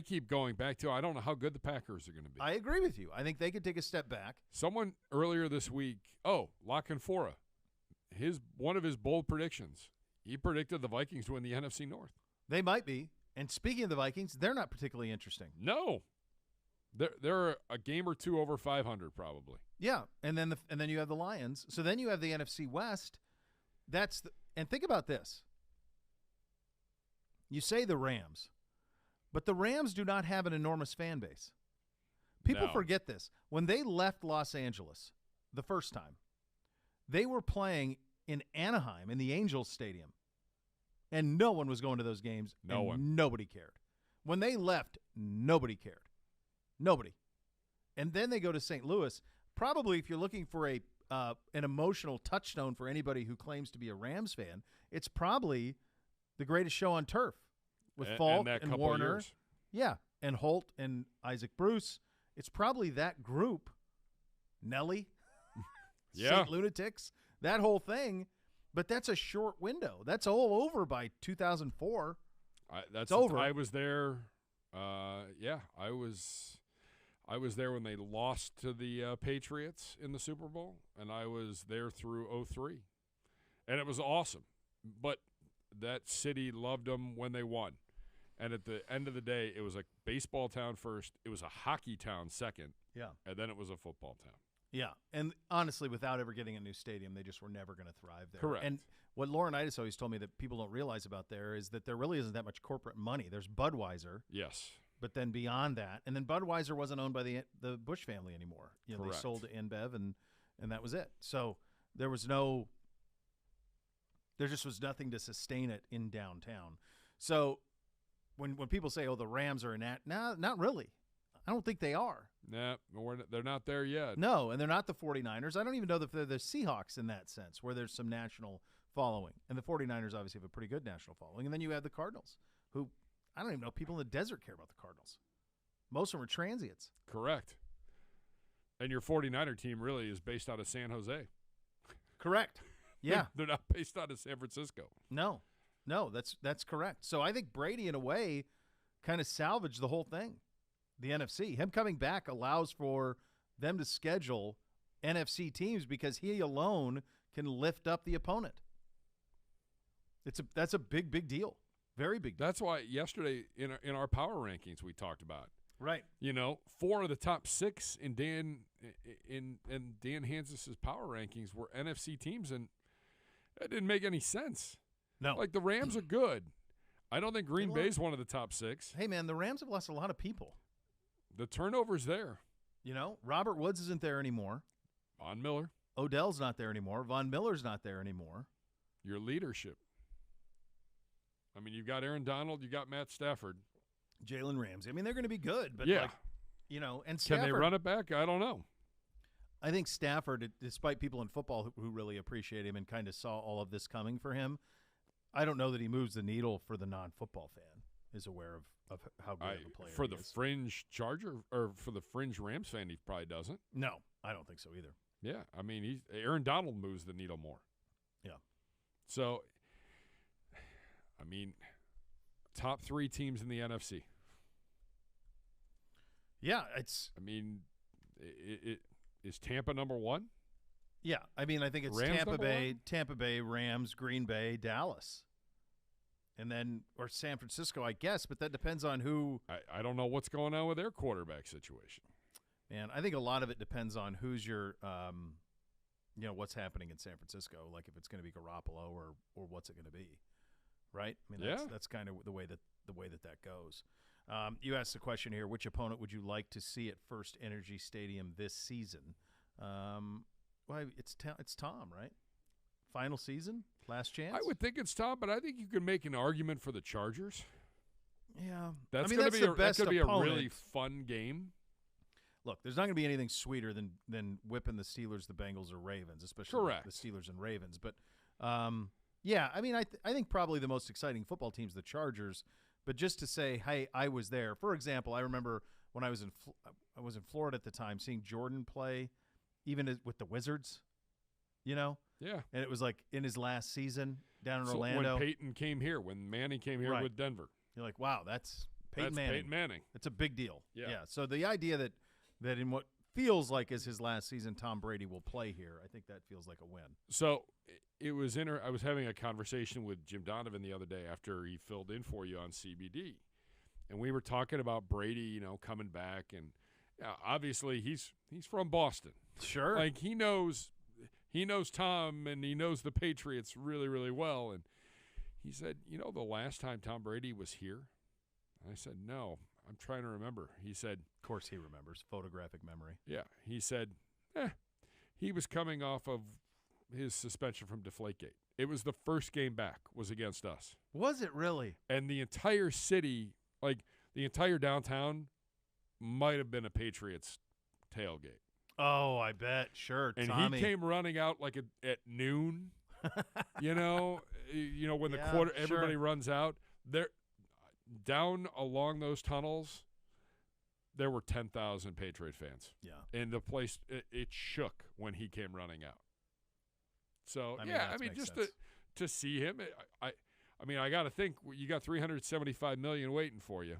keep going back to, I don't know how good the Packers are going to be. I agree with you. I think they could take a step back. Someone earlier this week, Lockenfora, one of his bold predictions, he predicted the Vikings to win the NFC North. They might be. And speaking of the Vikings, they're not particularly interesting. No. They're a game or two over 500 probably. Yeah, and then you have the Lions. So then you have the NFC West. And think about this. You say the Rams, but the Rams do not have an enormous fan base. People forget this. When they left Los Angeles the first time, they were playing in Anaheim in the Angels Stadium, and no one was going to those games. Nobody cared. When they left, nobody cared. Nobody. And then they go to St. Louis. Probably if you're looking for an emotional touchstone for anybody who claims to be a Rams fan, it's probably the greatest show on turf with Falk and Warner. Yeah, and Holt and Isaac Bruce. It's probably that group, Nelly, St. Lunatics, that whole thing. But that's a short window. That's all over by 2004. That's over. I was there. I was there when they lost to the Patriots in the Super Bowl, and I was there through 2003. And it was awesome. But that city loved them when they won. And at the end of the day, it was a baseball town first. It was a hockey town second. Yeah. And then it was a football town. Yeah. And honestly, without ever getting a new stadium, they just were never going to thrive there. Correct. And what Laurinaitis always told me that people don't realize about there is that there really isn't that much corporate money. There's Budweiser. Yes. But then beyond that, and then Budweiser wasn't owned by the Bush family anymore. You know, Correct. they sold to InBev, and that was it. So there just was nothing to sustain it in downtown. So when people say, "Oh, the Rams are in that," no, not really. I don't think they are. Nah, they're not there yet. No, and they're not the 49ers. I don't even know if they're the Seahawks in that sense, where there's some national following. And the 49ers obviously have a pretty good national following. And then you have the Cardinals, who I don't even know people in the desert care about the Cardinals. Most of them are transients. Correct. And your 49er team really is based out of San Jose. Correct. Yeah. They're not based out of San Francisco. No, that's correct. So I think Brady, in a way, kind of salvaged the whole thing. The NFC. Him coming back allows for them to schedule NFC teams because he alone can lift up the opponent. That's a big deal. Very big deal. That's why yesterday in our power rankings we talked about. Right. 4 of the top 6 in Dan Hansis' power rankings were NFC teams, and that didn't make any sense. No. Like, the Rams are good. I don't think Green Bay's one of the top 6. Hey, man, the Rams have lost a lot of people. The turnover's there. Robert Woods isn't there anymore. Von Miller. Odell's not there anymore. Von Miller's not there anymore. Your leadership. I mean, you've got Aaron Donald, you got Matt Stafford. Jalen Ramsey. I mean, they're going to be good. But yeah. You know, and Can Stafford, they run it back? I don't know. I think Stafford, despite people in football who really appreciate him and kind of saw all of this coming for him, I don't know that he moves the needle for the non-football fan, is aware of how good of a player For he the is. fringe Charger or for the fringe Rams fan, he probably doesn't. No, I don't think so either. Yeah, I mean, Aaron Donald moves the needle more. Yeah. So, I mean, top 3 teams in the NFC. Yeah, I mean, it is Tampa number 1? yeah. I mean, I think it's Rams Tampa Bay, Rams, Green Bay, Dallas, and then or San Francisco, I guess. But that depends on who. I don't know what's going on with their quarterback situation. And I think a lot of it depends on who's your, what's happening in San Francisco. Like if it's going to be Garoppolo or what's it going to be, right? I mean, that's kind of the way that goes. You asked the question here: which opponent would you like to see at First Energy Stadium this season? Well, it's Tom, right? Final season, last chance. I would think it's Tom, but I think you could make an argument for the Chargers. Yeah, that's going going to be a opponent. really fun game. Look, there's not going to be anything sweeter than whipping the Steelers, the Bengals, or Ravens, especially Correct. the Steelers and Ravens. But, yeah, I mean, I think probably the most exciting football team's the Chargers. But just to say, hey, I was there. For example, I remember when I was in Florida at the time, seeing Jordan play, even with the Wizards, Yeah. And it was like in his last season down in So Orlando. when Peyton came here, when Manning came here Right. with Denver. You're like, wow, that's Peyton Manning. Peyton Manning. It's a big deal. Yeah. So the idea that in what feels like is his last season, Tom Brady will play here, I think that feels like a win. So it was I was having a conversation with Jim Donovan the other day after he filled in for you on CBD, and we were talking about Brady, coming back, and obviously he's from Boston. Sure. Like he knows Tom and he knows the Patriots really, really well. And he said, the last time Tom Brady was here? And I said, no, I'm trying to remember. He said, of course he remembers. Photographic memory. Yeah. He said, he was coming off of his suspension from Deflategate. It was the first game back was against us. Was it really? And the entire city, like the entire downtown, might have been a Patriots tailgate. Oh, I bet. Sure, and Tommy. he came running out like at noon. when the quarter everybody runs out. There, down along those tunnels, there were 10,000 Patriot fans. Yeah, and the place it shook when he came running out. So just to see him, I got to think you got $375 million waiting for you.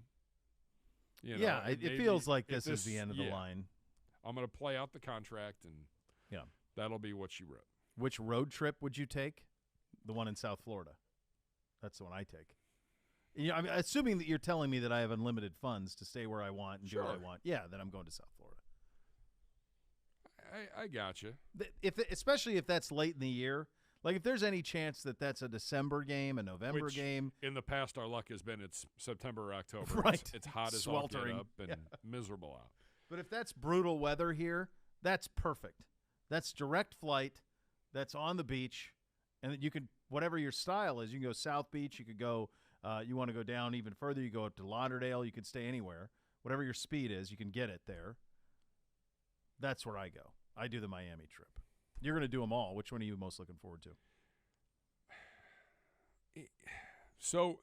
It feels like this is the end of the line. I'm going to play out the contract, and that'll be what she wrote. Which road trip would you take? The one in South Florida. That's the one I take. I'm assuming that you're telling me that I have unlimited funds to stay where I want and do what I want. Yeah, then I'm going to South Florida. I got you. Especially if that's late in the year. Like if there's any chance that that's a December game, a November game. In the past, our luck has been it's September or October. Right. It's hot as all get up and miserable out. But if that's brutal weather here, that's perfect. That's direct flight. That's on the beach. And you can, whatever your style is, you can go South Beach. You could go, you want to go down even further, you go up to Lauderdale. You could stay anywhere. Whatever your speed is, you can get it there. That's where I go. I do the Miami trip. You're going to do them all. Which one are you most looking forward to? So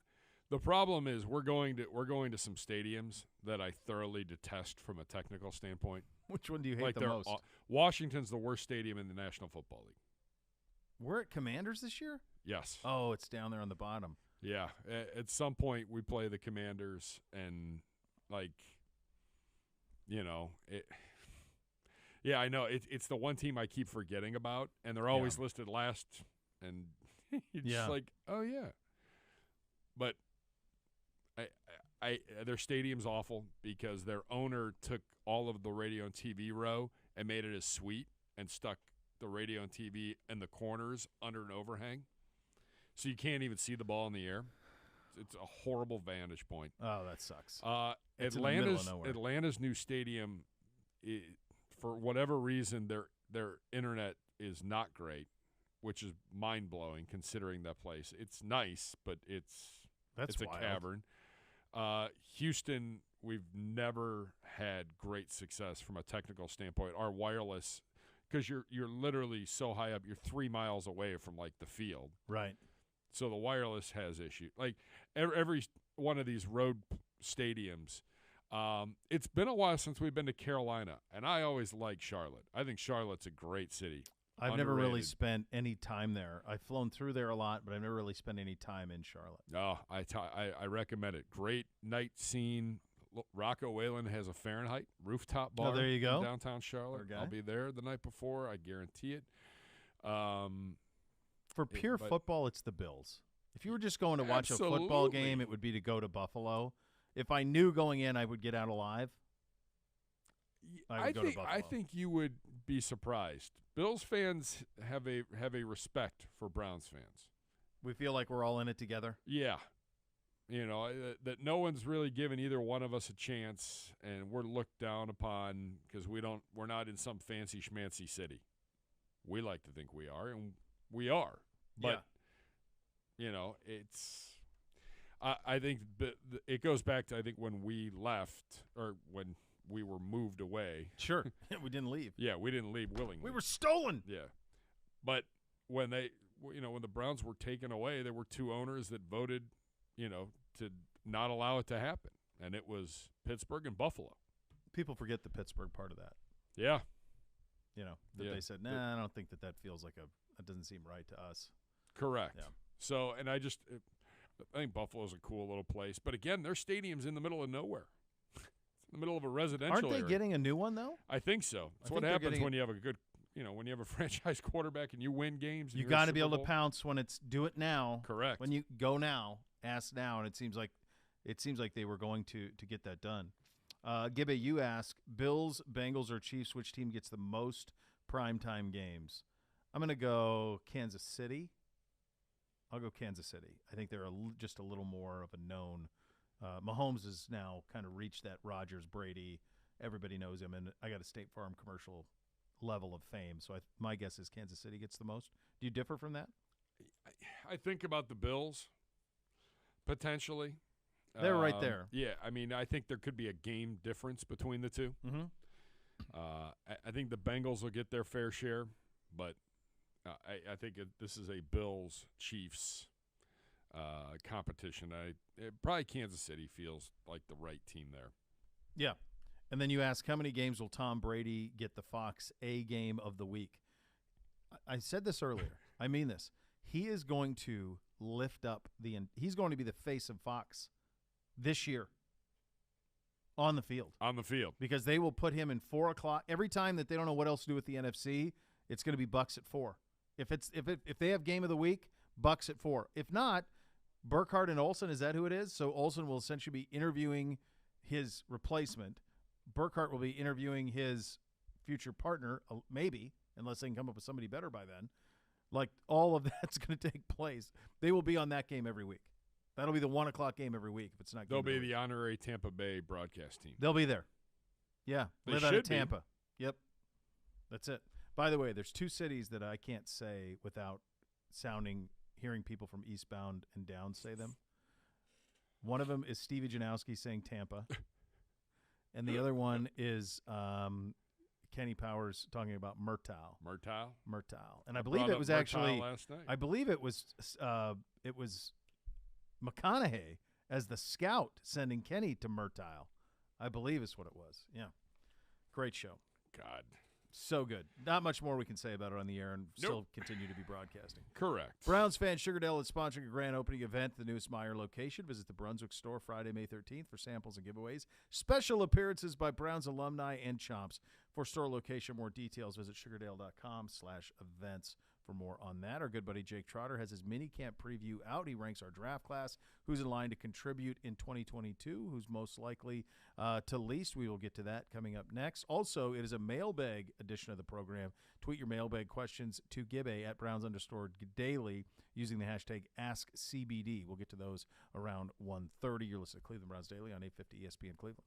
the problem is we're going to some stadiums that I thoroughly detest from a technical standpoint. Which one do you hate the most? Washington's the worst stadium in the National Football League. We're at Commanders this year? Yes. Oh, it's down there on the bottom. Yeah. At some point we play the Commanders and yeah, I know. It's the one team I keep forgetting about, and they're always listed last, and you're just like, oh, yeah. But their stadium's awful because their owner took all of the radio and TV row and made it a suite and stuck the radio and TV in the corners under an overhang, so you can't even see the ball in the air. It's a horrible vantage point. Oh, that sucks. Atlanta's new stadium, for whatever reason, their internet is not great, which is mind blowing considering that place. It's nice, but it's a wild. cavern. Houston, we've never had great success from a technical standpoint. Our wireless, because you're literally so high up, you're 3 miles away from like the field. Right. So the wireless has issues. Like every one of these road stadiums, it's been a while since we've been to Carolina, and I always like Charlotte. I think Charlotte's a great city. I've Underrated. never really spent any time there. I've flown through there a lot, but I've never really spent any time in Charlotte. Oh, I recommend it. Great night scene. Rocco Whalen has a Fahrenheit rooftop bar. Oh, there you go. In downtown Charlotte. Okay. I'll be there the night before. I guarantee it. For pure football, it's the Bills. If you were just going to watch a football game, it would be to go to Buffalo. If I knew going in I would get out alive, I would go to Buffalo. I think you would be surprised. Bills fans have a respect for Browns fans. We feel like we're all in it together. Yeah. You know, that no one's really given either one of us a chance, and we're looked down upon because we're not in some fancy schmancy city. We like to think we are, and we are. But, you know, I think it goes back to, I think, when we left or when we were moved away. Sure. We didn't leave. Yeah, we didn't leave willingly. We were stolen. Yeah. But when when the Browns were taken away, there were 2 owners that voted, to not allow it to happen. And it was Pittsburgh and Buffalo. People forget the Pittsburgh part of that. Yeah. They said, nah, I don't think that feels like that doesn't seem right to us. Correct. Yeah. So, and I think Buffalo's a cool little place. But again, their stadium's in the middle of nowhere. It's in the middle of a residential area. Aren't they area. getting a new one, though? I think so. That's what happens when you have a good, when you have a franchise quarterbater and you win games. You got to be able to pounce when it's do it now. Correct. When you go now, ask now, and it seems like they were going to get that done. Gibby, you ask, Bills, Bengals, or Chiefs, which team gets the most primetime games? I'm going to go Kansas City. I'll go Kansas City. I think they're just a little more of a known. Mahomes has now kind of reached that Rodgers, Brady. Everybody knows him, and I got a State Farm commercial level of fame. So my guess is Kansas City gets the most. Do you differ from that? I think about the Bills, potentially. They're right there. Yeah, I mean, I think there could be a game difference between the two. Mm-hmm. I think the Bengals will get their fair share, but I think this is a Bills-Chiefs competition. Probably Kansas City feels like the right team there. Yeah. And then you ask, how many games will Tom Brady get the Fox A game of the week? I said this earlier. I mean this. He is going to lift up he's going to be the face of Fox this year on the field. On the field. Because they will put him in 4 o'clock. Every time that they don't know what else to do with the NFC, it's going to be Bucks at 4. If they have game of the week, Bucks at 4. If not, Burkhardt and Olsen, is that who it is? So Olsen will essentially be interviewing his replacement. Burkhardt will be interviewing his future partner, maybe, unless they can come up with somebody better by then. Like, all of that's going to take place. They will be on that game every week. That'll be the 1 o'clock game every week if it's not. They'll be the honorary Tampa Bay broadcast team. They'll be there. Yeah, they live should out of Tampa. Be. Yep, that's it. By the way, there's 2 cities that I can't say without hearing people from Eastbound and Down say them. One of them is Stevie Janowski saying Tampa, and the other one is Kenny Powers talking about Murtaugh. And I believe it was actually last night. I believe it was McConaughey as the scout sending Kenny to Murtaugh. I believe is what it was. Yeah. Great show. God. So good. Not much more we can say about it on the air and still continue to be broadcasting. Correct. Browns fan Sugardale is sponsoring a grand opening event at the newest Meyer location. Visit the Brunswick store Friday, May 13th for samples and giveaways. Special appearances by Browns alumni and chomps. For store location, more details, visit sugardale.com/events for more on that. Our good buddy Jake Trotter has his Minicamp preview out. He ranks our draft class, who's in line to contribute in 2022, who's most likely to least. We will get to that coming up next. Also, it is a mailbag edition of the program. Tweet your mailbag questions to Gibbe at Browns_daily using the hashtag AskCBD. We'll get to those around 1:30. You're listening to Cleveland Browns Daily on 850 ESPN Cleveland.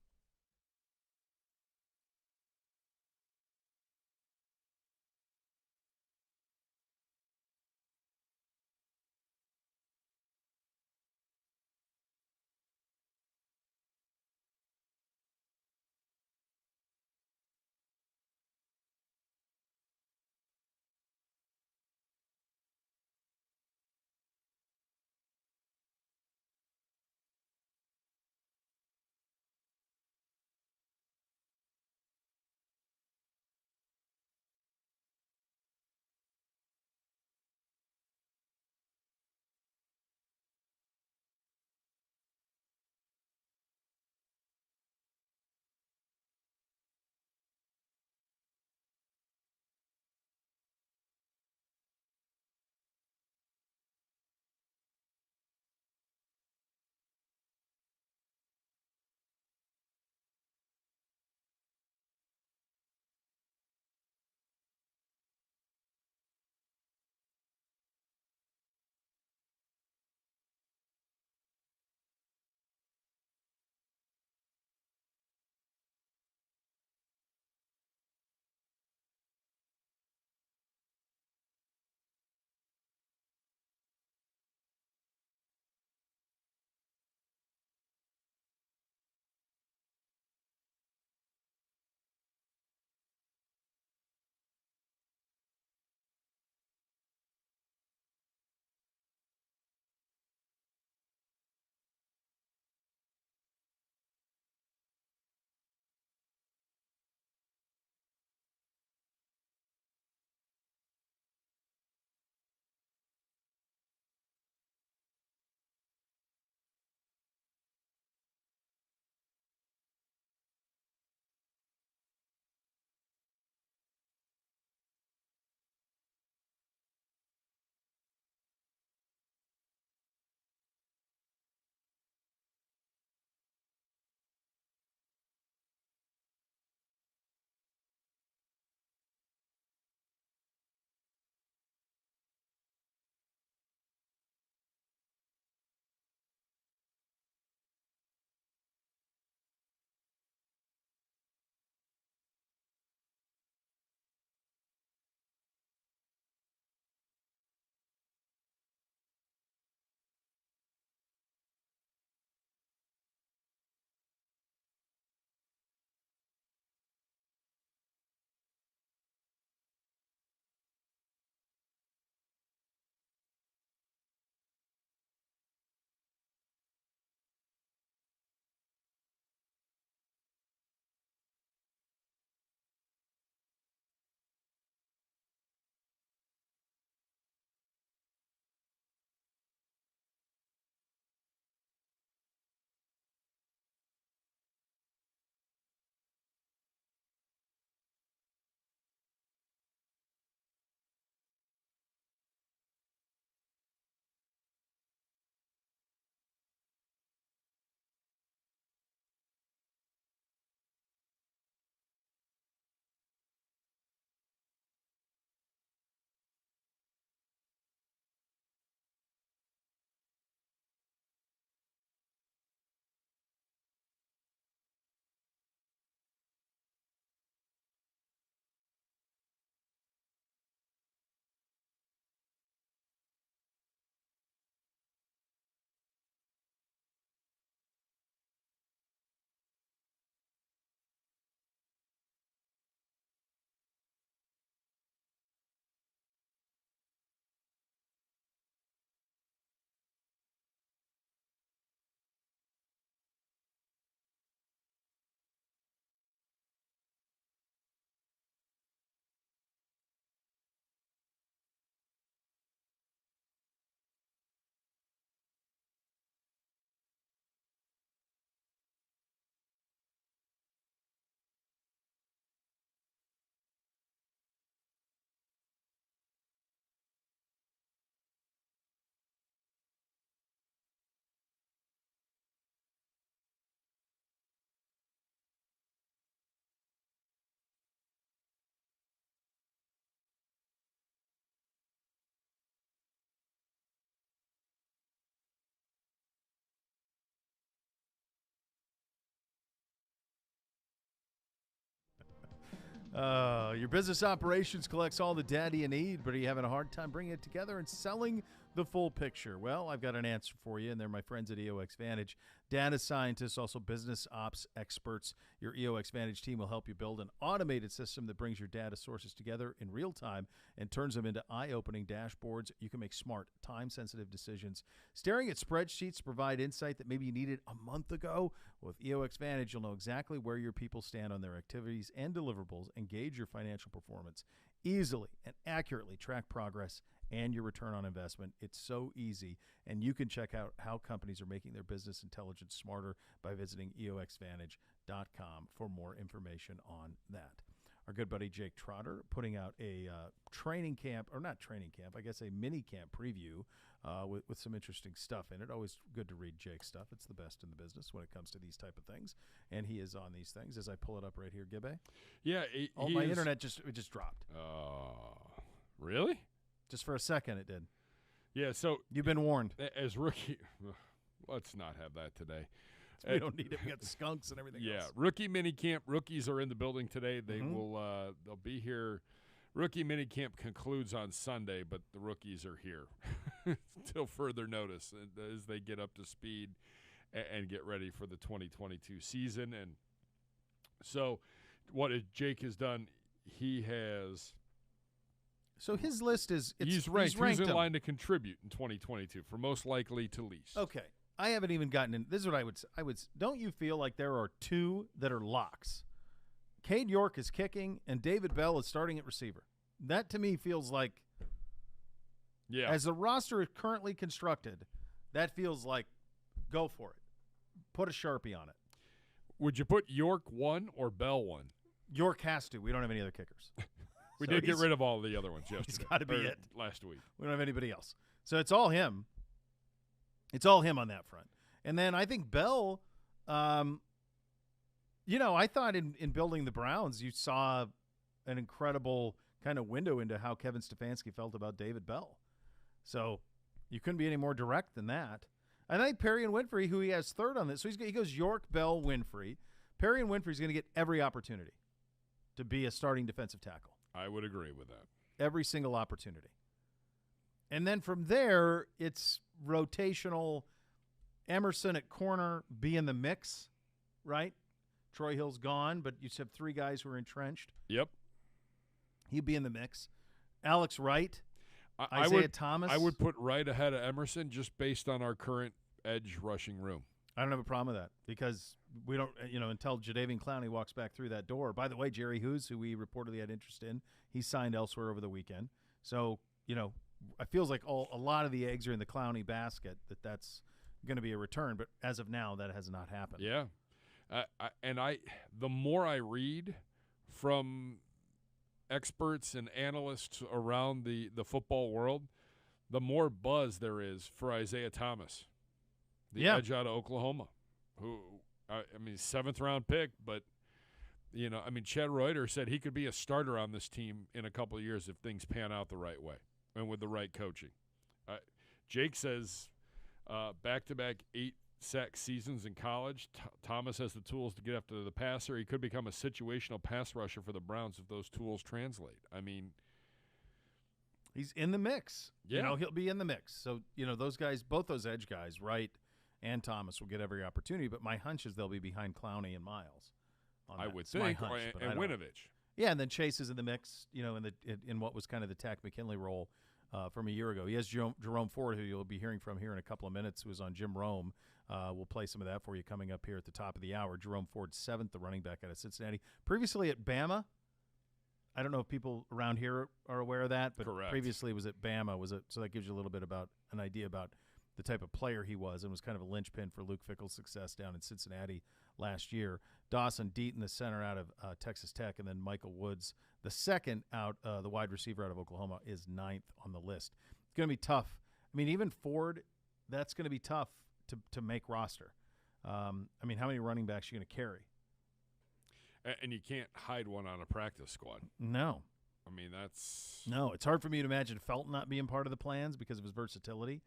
Your business operations collects all the data you need, but are you having a hard time bringing it together and selling the full picture? Well, I've got an answer for you, and they're my friends at EOX Vantage. Data scientists, also business ops experts. Your EOX Vantage team will help you build an automated system that brings your data sources together in real time and turns them into eye-opening dashboards. You can make smart, time-sensitive decisions. Staring at spreadsheets to provide insight that maybe you needed a month ago? With EOX Vantage, you'll know exactly where your people stand on their activities and deliverables and gauge your financial performance. Easily and accurately track progress and your return on investment. It's so easy, and you can check out how companies are making their business intelligence smarter by visiting eoxvantage.com for more information on that. Our good buddy Jake Trotter putting out a training camp, or not training camp, I guess a mini camp preview with some interesting stuff in it. Always good to read Jake's stuff. It's the best in the business when it comes to these type of things, and he is on these things. As I pull it up right here, Gibbe. Yeah, my internet just dropped. Really? Just for a second, it did. Yeah, so you've been warned. As rookie, let's not have that today. We don't need it. We got skunks and everything else. Yeah, rookie minicamp. Rookies are in the building today. They will. They'll be here. Rookie minicamp concludes on Sunday, but the rookies are here till further notice as they get up to speed and get ready for the 2022 season. And so, what Jake has done, he has. So his list is he's ranked who's in line to contribute in 2022 for most likely to least. Okay. I haven't even gotten in. This is what I would say. Don't you feel like there are two that are locks? Cade York is kicking, and David Bell is starting at receiver. That, to me, feels like, as the roster is currently constructed, that feels like go for it. Put a Sharpie on it. Would you put York 1 or Bell 1? York has to. We don't have any other kickers. We did get rid of all the other ones yesterday. He's got to be it. Last week. We don't have anybody else. So it's all him. It's all him on that front. And then I think Bell, I thought in building the Browns, you saw an incredible kind of window into how Kevin Stefanski felt about David Bell. So you couldn't be any more direct than that. And I think Perry and Winfrey, who he has third on this, so he goes York, Bell, Winfrey. Perry and Winfrey's going to get every opportunity to be a starting defensive tackle. I would agree with that. Every single opportunity. And then from there, it's rotational. Emerson at corner, be in the mix, right? Troy Hill's gone, but you have three guys who are entrenched. Yep. He'd be in the mix. Alex Wright, Isaiah Thomas. I would put Wright ahead of Emerson just based on our current edge rushing room. I don't have a problem with that because we don't, until Jadeveon Clowney walks back through that door. By the way, Jerry Hughes, who we reportedly had interest in, he signed elsewhere over the weekend. So, it feels like a lot of the eggs are in the Clowney basket, that's going to be a return. But as of now, that has not happened. Yeah. The more I read from experts and analysts around the football world, the more buzz there is for Isaiah Thomas, the edge out of Oklahoma, who, 7th-round pick, but, Chad Reuter said he could be a starter on this team in a couple of years if things pan out the right way and with the right coaching. Jake says back-to-back 8-sack seasons in college. Thomas has the tools to get after the passer. He could become a situational pass rusher for the Browns if those tools translate. He's in the mix. Yeah. He'll be in the mix. So, those guys, both those edge guys, Wright and Thomas, will get every opportunity. But my hunch is they'll be behind Clowney and Miles. I would think. And Winovich. Yeah, and then Chase is in the mix, in what was kind of the Tack McKinley role from a year ago. He has Jerome Ford, who you'll be hearing from here in a couple of minutes, who was on Jim Rome. We'll play some of that for you coming up here at the top of the hour. Jerome Ford, 7th, the running back out of Cincinnati. Previously at Bama. I don't know if people around here are aware of that, but Correct. Previously it was at Bama. So that gives you a little bit about an idea about the type of player he was, and was kind of a linchpin for Luke Fickell's success down in Cincinnati last year. Dawson Deaton, the center out of Texas Tech, and then Michael Woods, the second out, the wide receiver out of Oklahoma, is 9th on the list. It's going to be tough. Even Ford, that's going to be tough to make roster. How many running backs are you going to carry? And you can't hide one on a practice squad. No. No, it's hard for me to imagine Felton not being part of the plans because of his versatility,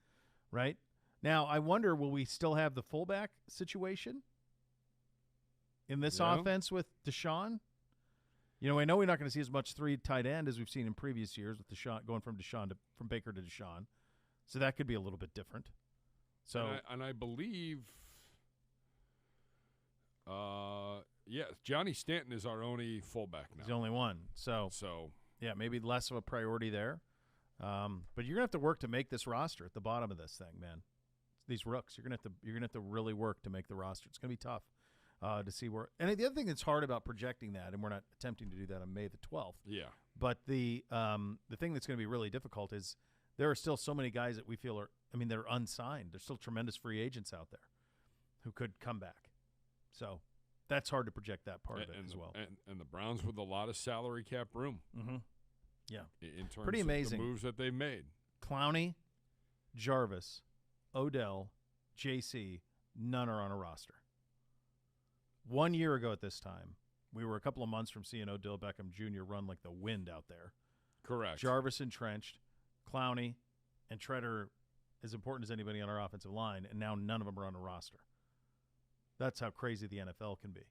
right? Now, I wonder, will we still have the fullback situation in this offense with Deshaun? You know, I know we're not going to see as much three tight end as we've seen in previous years with Deshaun going from Baker to Deshaun, so that could be a little bit different. So, and I believe, yes, Johnny Stanton is our only fullback now. He's the only one. So yeah, maybe less of a priority there. But you're gonna have to work to make this roster at the bottom of this thing, man. These rooks, you're gonna have to really work to make the roster. It's gonna be tough to see where. And the other thing that's hard about projecting that, and we're not attempting to do that on May the 12th. Yeah. But the thing that's going to be really difficult is there are still so many guys that we feel are. I mean, they're unsigned. There's still tremendous free agents out there who could come back. So that's hard to project that part of it as well. And the Browns with a lot of salary cap room. Mm-hmm. Yeah. In terms Pretty amazing. of the moves that they've made. Clowney, Jarvis, Odell, JC, none are on a roster. 1 year ago at this time, we were a couple of months from seeing Odell Beckham Jr. run like the wind out there. Correct. Jarvis entrenched, Clowney, and Treader as important as anybody on our offensive line, and now none of them are on a roster. That's how crazy the NFL can be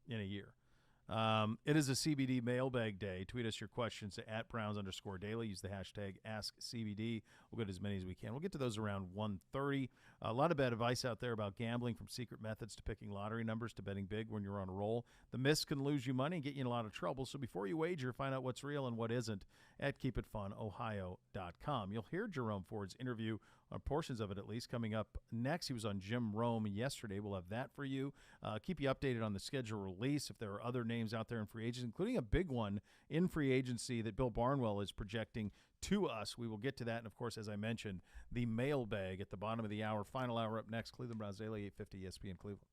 in a year. It is a CBD mailbag day. Tweet us your questions to @Browns_daily. Use the hashtag AskCBD. We'll get as many as we can. We'll get to those around 1:30. A lot of bad advice out there about gambling, from secret methods to picking lottery numbers to betting big when you're on a roll. The miss can lose you money and get you in a lot of trouble. So before you wager, find out what's real and what isn't at KeepItFunOhio.com. You'll hear Jerome Ford's interview, on portions of it at least, coming up next. He was on Jim Rome yesterday. We'll have that for you. Keep you updated on the schedule release if there are other names out there in free agency, including a big one in free agency that Bill Barnwell is projecting to us. We will get to that. And, of course, as I mentioned, the mailbag at the bottom of the hour. Final hour up next. Cleveland Browns Daily, 850 ESPN Cleveland.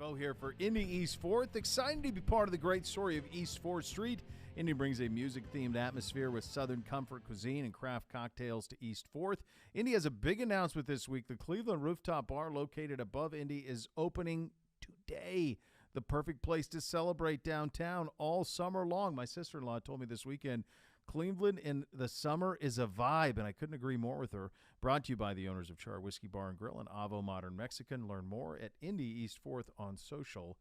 Beau here for Indy East 4th. Excited to be part of the great story of East 4th Street. Indy brings a music-themed atmosphere with Southern comfort cuisine and craft cocktails to East 4th. Indy has a big announcement this week. The Cleveland Rooftop Bar located above Indy is opening today. The perfect place to celebrate downtown all summer long. My sister-in-law told me this weekend, Cleveland in the summer is a vibe, and I couldn't agree more with her. Brought to you by the owners of Char Whiskey Bar and Grill and Avo Modern Mexican. Learn more at Indy East 4th on social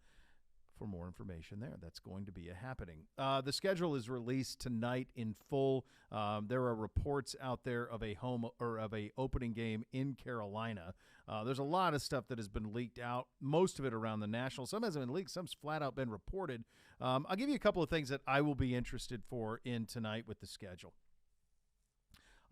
for more information there. That's going to be a happening. The schedule is released tonight in full. There are reports out there of a opening game in Carolina. There's a lot of stuff that has been leaked out, most of it around the National. Some hasn't been leaked, some's flat out been reported. I'll give you a couple of things that I will be interested for in tonight with the schedule.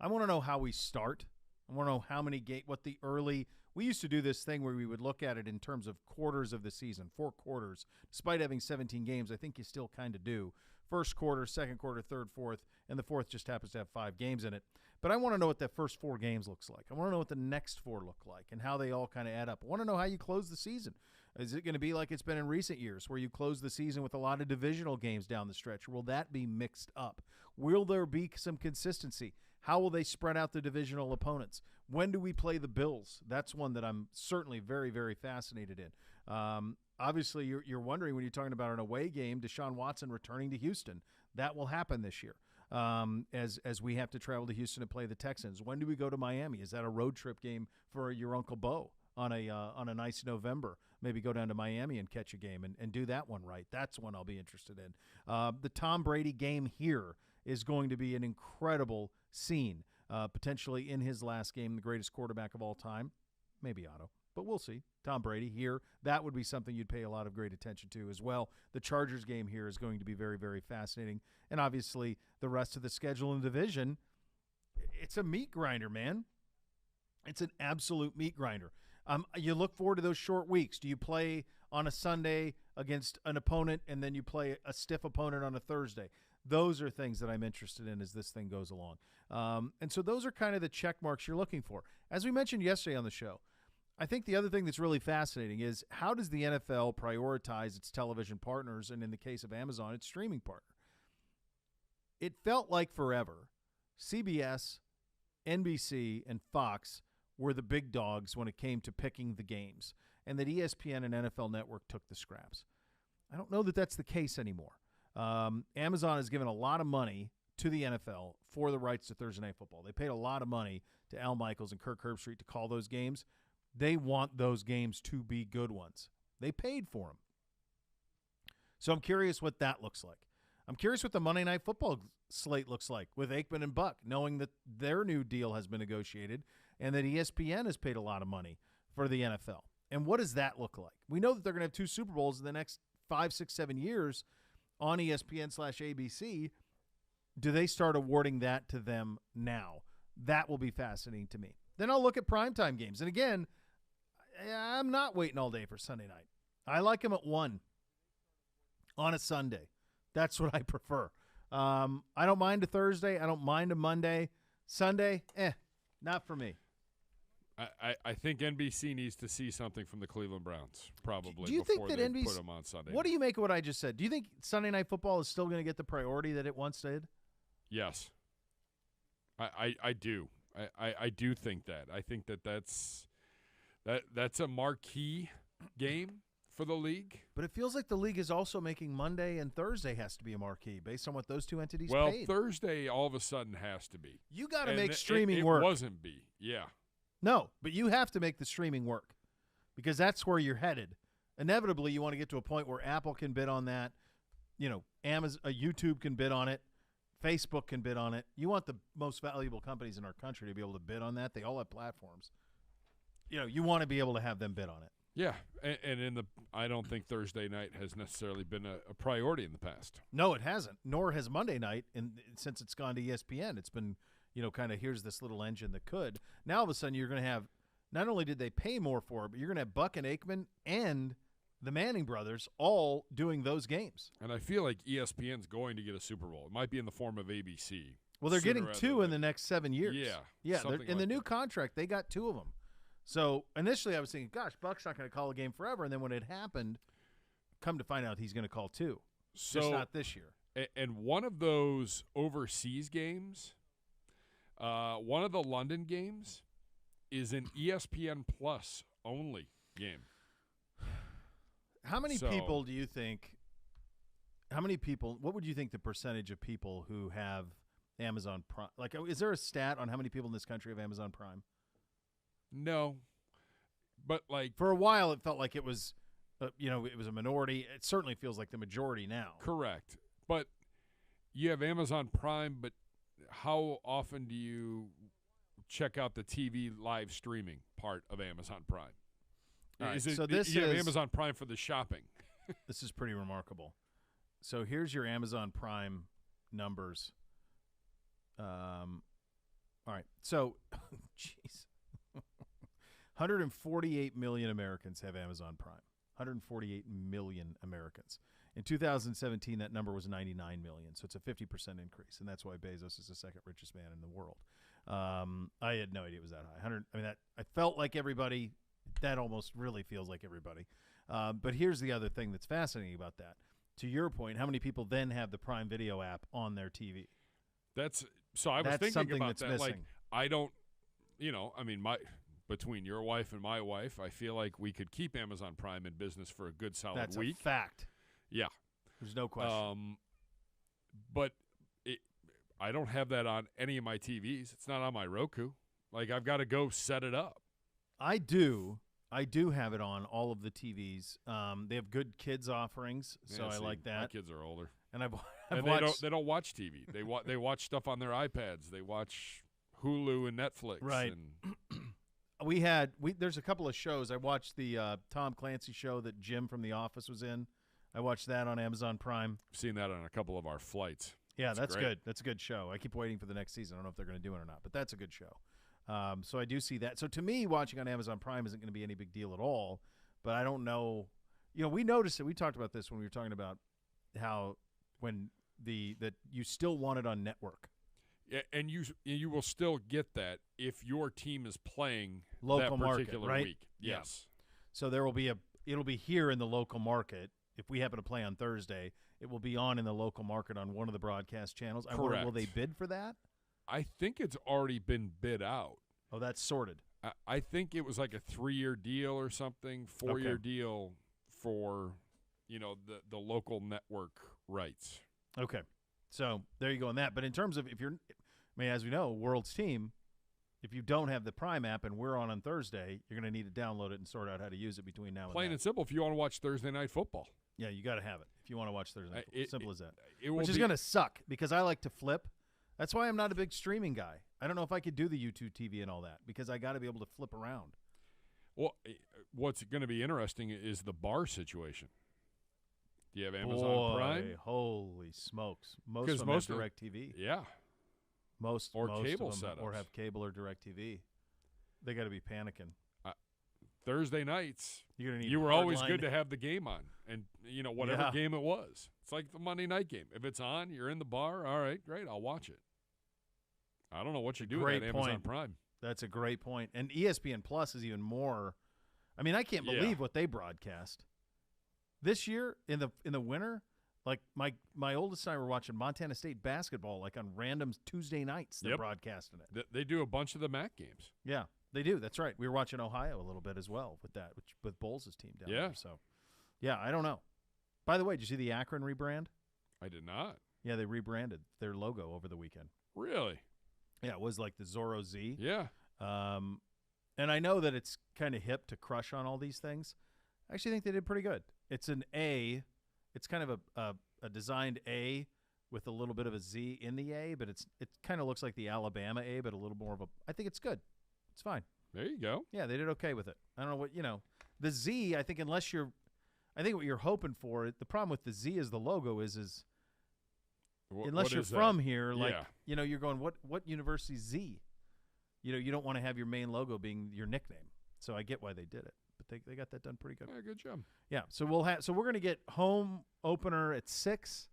I want to know how we start. I want to know how many what the early. We used to do this thing where we would look at it in terms of quarters of the season, 4 quarters. Despite having 17 games, I think you still kind of do. First quarter, second quarter, third, fourth, and the fourth just happens to have 5 games in it. But I want to know what that first 4 games looks like. I want to know what the next 4 look like and how they all kind of add up. I want to know how you close the season. Is it going to be like it's been in recent years where you close the season with a lot of divisional games down the stretch? Or will that be mixed up? Will there be some consistency? How will they spread out the divisional opponents? When do we play the Bills? That's one that I'm certainly very, very fascinated in. Obviously, you're wondering when you're talking about an away game, Deshaun Watson returning to Houston. That will happen this year as we have to travel to Houston to play the Texans. When do we go to Miami? Is that a road trip game for your Uncle Beau on a nice November? Maybe go down to Miami and catch a game and do that one right. That's one I'll be interested in. The Tom Brady game here is going to be an incredible scene, potentially in his last game, the greatest quarterback of all time. Maybe Otto, but we'll see. Tom Brady here, that would be something you'd pay a lot of great attention to as well. The Chargers game here is going to be very, very fascinating. And obviously the rest of the schedule and division, it's a meat grinder, man. It's an absolute meat grinder. You look forward to those short weeks. Do you play on a Sunday against an opponent and then you play a stiff opponent on a Thursday? Those are things that I'm interested in as this thing goes along. And so those are kind of the check marks you're looking for. As we mentioned yesterday on the show, I think the other thing that's really fascinating is how does the NFL prioritize its television partners, and in the case of Amazon, its streaming partner? It felt like forever CBS, NBC, and Fox were the big dogs when it came to picking the games, and that ESPN and NFL Network took the scraps. I don't know that that's the case anymore. Amazon has given a lot of money to the NFL for the rights to Thursday Night Football. They paid a lot of money to Al Michaels and Kirk Herbstreit to call those games. They want those games to be good ones. They paid for them. So I'm curious what that looks like. I'm curious what the Monday Night Football slate looks like with Aikman and Buck, knowing that their new deal has been negotiated and that ESPN has paid a lot of money for the NFL. And what does that look like? We know that they're going to have 2 Super Bowls in the next 5, 6, 7 years on ESPN/ABC. Do they start awarding that to them now? That will be fascinating to me. Then I'll look at primetime games. And again, I'm not waiting all day for Sunday night. I like them at 1 on a Sunday. That's what I prefer. I don't mind a Thursday. I don't mind a Monday. Sunday, not for me. I think NBC needs to see something from the Cleveland Browns, probably. Do you think that NBC put them on Sunday? What do you make of what I just said? Do you think Sunday Night Football is still going to get the priority that it once did? Yes, I do. I do think that. I think that's a marquee game for the league. But it feels like the league is also making Monday and Thursday has to be a marquee based on what those 2 entities paid. Well, Thursday all of a sudden has to be. You got to make streaming work. It wasn't be, yeah. No, but you have to make the streaming work because that's where you're headed. Inevitably, you want to get to a point where Apple can bid on that. Amazon, YouTube can bid on it. Facebook can bid on it. You want the most valuable companies in our country to be able to bid on that. They all have platforms. You want to be able to have them bid on it. Yeah, and I don't think Thursday night has necessarily been a priority in the past. No, it hasn't. Nor has Monday night, since it's gone to ESPN. It's been, kind of here's this little engine that could. Now all of a sudden you're going to have. Not only did they pay more for it, but you're going to have Buck and Aikman and the Manning brothers all doing those games. And I feel like ESPN's going to get a Super Bowl. It might be in the form of ABC. Well, they're getting 2 in the next 7 years. Yeah. Yeah. In the new contract, they got 2 of them. So initially I was thinking, gosh, Buck's not going to call a game forever. And then when it happened, come to find out he's going to call 2. Just not this year. And one of those overseas games, one of the London games, is an ESPN Plus only game. How many people do you think – what would you think the percentage of people who have Amazon Prime – like, is there a stat on how many people in this country have Amazon Prime? No. But, like – for a while it felt like it was it was a minority. It certainly feels like the majority now. Correct. But you have Amazon Prime, but how often do you check out the TV live streaming part of Amazon Prime? Right, you have Amazon Prime for the shopping. This is pretty remarkable. So here's your Amazon Prime numbers. All right. So, jeez. 148 million Americans have Amazon Prime. 148 million Americans. In 2017, that number was 99 million, so it's a 50% increase, and that's why Bezos is the second richest man in the world. I had no idea it was that high. I felt like everybody. That almost really feels like everybody. But here's the other thing that's fascinating about that. To your point, how many people then have the Prime Video app on their TV? I was thinking about that. Missing. Like, I don't, between your wife and my wife, I feel like we could keep Amazon Prime in business for a good solid week. That's a fact. Yeah. There's no question. But I don't have that on any of my TVs. It's not on my Roku. Like, I've got to go set it up. I do have it on all of the TVs. They have good kids offerings, so I like that. My kids are older, and they don't watch TV. They watch stuff on their iPads. They watch Hulu and Netflix. Right. And there's a couple of shows. I watched the Tom Clancy show that Jim from The Office was in. I watched that on Amazon Prime. I've seen that on a couple of our flights. Yeah, that's good. That's a good show. I keep waiting for the next season. I don't know if they're going to do it or not, but that's a good show. So I do see that. So to me, watching on Amazon Prime isn't going to be any big deal at all. But I don't know. We noticed it. We talked about this when we were talking about how that you still want it on network. Yeah, and you will still get that if your team is playing local that particular market, right? week. Yes. Yeah. So it'll be here in the local market. If we happen to play on Thursday, it will be on in the local market on one of the broadcast channels. Correct. Will they bid for that? I think it's already been bid out. Oh, that's sorted. I think it was like a 3-year deal or something, 4-year deal for, the local network rights. Okay. So there you go on that. But in terms of as we know, World's team, if you don't have the Prime app and we're on Thursday, you're going to need to download it and sort out how to use it between now and then. Plain and simple, if you want to watch Thursday Night Football. Yeah, you got to have it if you want to watch Thursday Night Football. Simple as that. Which is going to suck because I like to flip. That's why I'm not a big streaming guy. I don't know if I could do the YouTube TV and all that because I got to be able to flip around. Well, what's going to be interesting is the bar situation. Do you have Amazon Prime? Holy smokes. Most of them have DirecTV. Yeah. Most cable of them setups. Or have cable or DirecTV. They got to be panicking. Thursday nights, you were always good to have the game on. And, whatever game it was. It's like the Monday night game. If it's on, you're in the bar, all right, great, I'll watch it. I don't know what you do with that Amazon Prime. That's a great point. And ESPN Plus is even more. I mean, I can't believe what they broadcast. This year in the winter, like my oldest and I were watching Montana State basketball like on random Tuesday nights. They're broadcasting it. They do a bunch of the MAC games. Yeah, they do. That's right. We were watching Ohio a little bit as well with that, with Bowles' team down there. So, yeah, I don't know. By the way, did you see the Akron rebrand? I did not. Yeah, they rebranded their logo over the weekend. Really? Yeah, it was like the Zorro Z. Yeah. And I know that it's kind of hip to crush on all these things. I actually think they did pretty good. It's an A. It's kind of a designed A with a little bit of a Z in the A, but it kind of looks like the Alabama A, but a little more of a – I think it's good. It's fine. There you go. Yeah, they did okay with it. I don't know what – the Z, I think unless you're – I think what you're hoping for, the problem with the Z is the logo is unless you're from here, like, you're going, what university Z? You don't want to have your main logo being your nickname. So I get why they did it. But they got that done pretty good. Yeah, good job. Yeah, so we're going to get home opener at 6.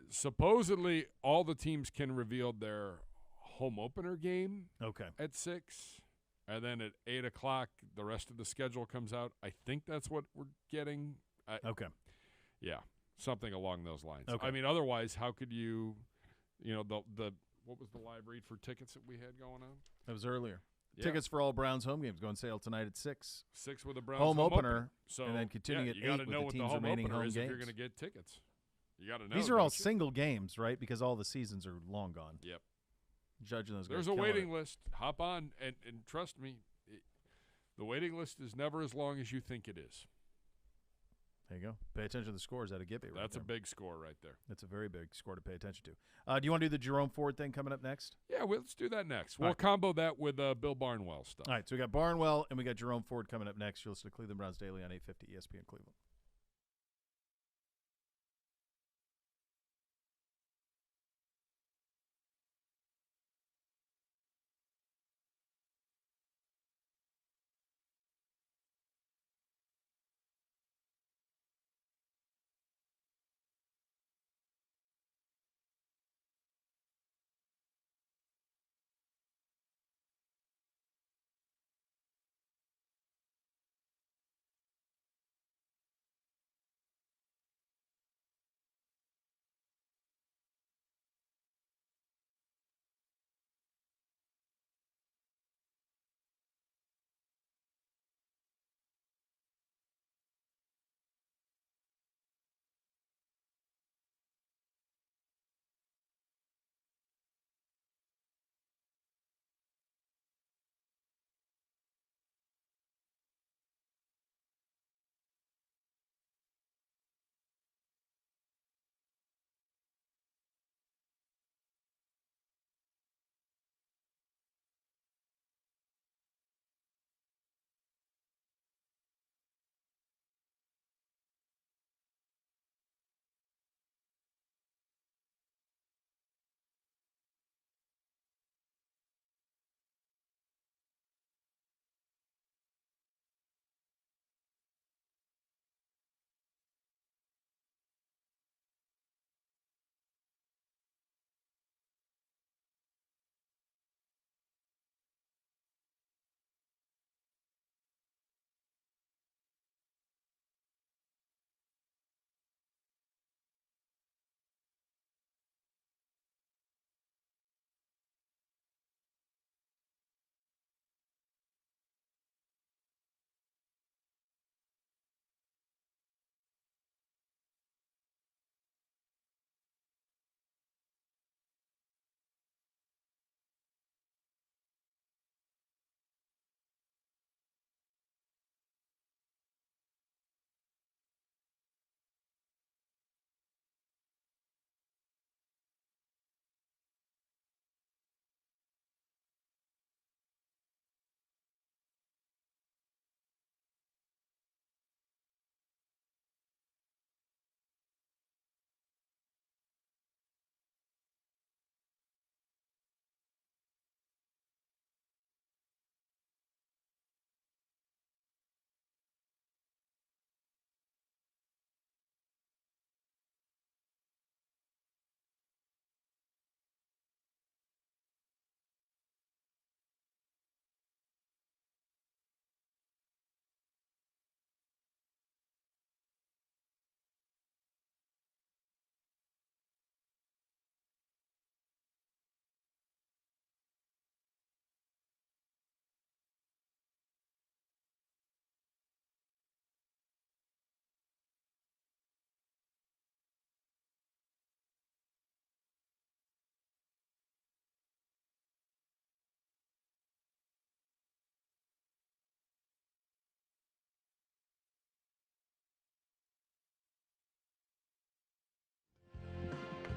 Supposedly all the teams can reveal their home opener game at 6. and then at 8 o'clock, the rest of the schedule comes out. I think that's what we're getting. Okay. Yeah, something along those lines. Okay. I mean, otherwise, how could you know, the what was the live read for tickets that we had going on? That was earlier. Yeah. Tickets for all Browns home games go on sale tonight at 6. 6 with the Browns home opener. So, and then continuing at you 8 gotta with know the what team's the home remaining opener home is games. if you're going to get tickets. You got to know. These are all don't you? single games, right? Because all the seasons are long gone. Yep. Judging those There's guys a killing waiting it. list. Hop on, and trust me, the waiting list is never as long as you think it is. There you go. Pay attention to the scores out of Gibby. That's a big score right there. That's a very big score to pay attention to. Do you want to do the Jerome Ford thing coming up next? Yeah, let's do that next. All We'll right. combo that with Bill Barnwell stuff. All right, so we got Barnwell and we got Jerome Ford coming up next. You'll listen to Cleveland Browns Daily on 850 ESPN Cleveland.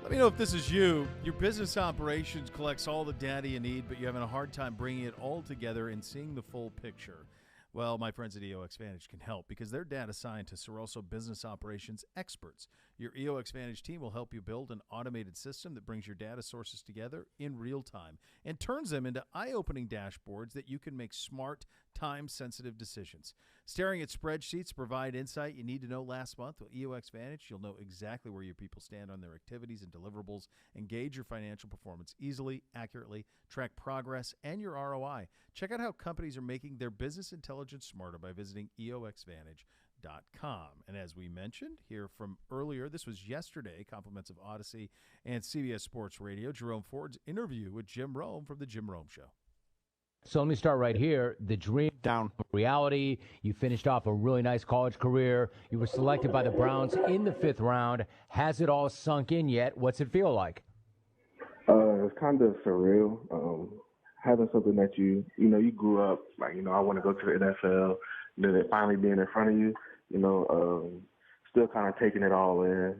Let me know if this is you. Your business operations collects all the data you need, but you're having a hard time bringing it all together and seeing the full picture. Well, my friends at EOX Vantage can help because their data scientists are also business operations experts. Your EOX Vantage team will help you build an automated system that brings your data sources together in real time and turns them into eye-opening dashboards that you can make smart, time-sensitive decisions. Staring at spreadsheets provide insight you need to know last month. With EOX Vantage, you'll know exactly where your people stand on their activities and deliverables, and gauge your financial performance easily, accurately, track progress, and your ROI. Check out how companies are making their business intelligence smarter by visiting EOXvantage.com. And as we mentioned here from earlier, this was yesterday, compliments of Odyssey and CBS Sports Radio, Jerome Ford's interview with Jim Rome from The Jim Rome Show. So let me start right here. The dream down reality. You finished off a really nice college career. You were selected by the Browns in the 5th round. Has it all sunk in yet? What's it feel like? It's kind of surreal. Having something that you grew up, like, I want to go to the NFL, then it finally being in front of you, still kind of taking it all in,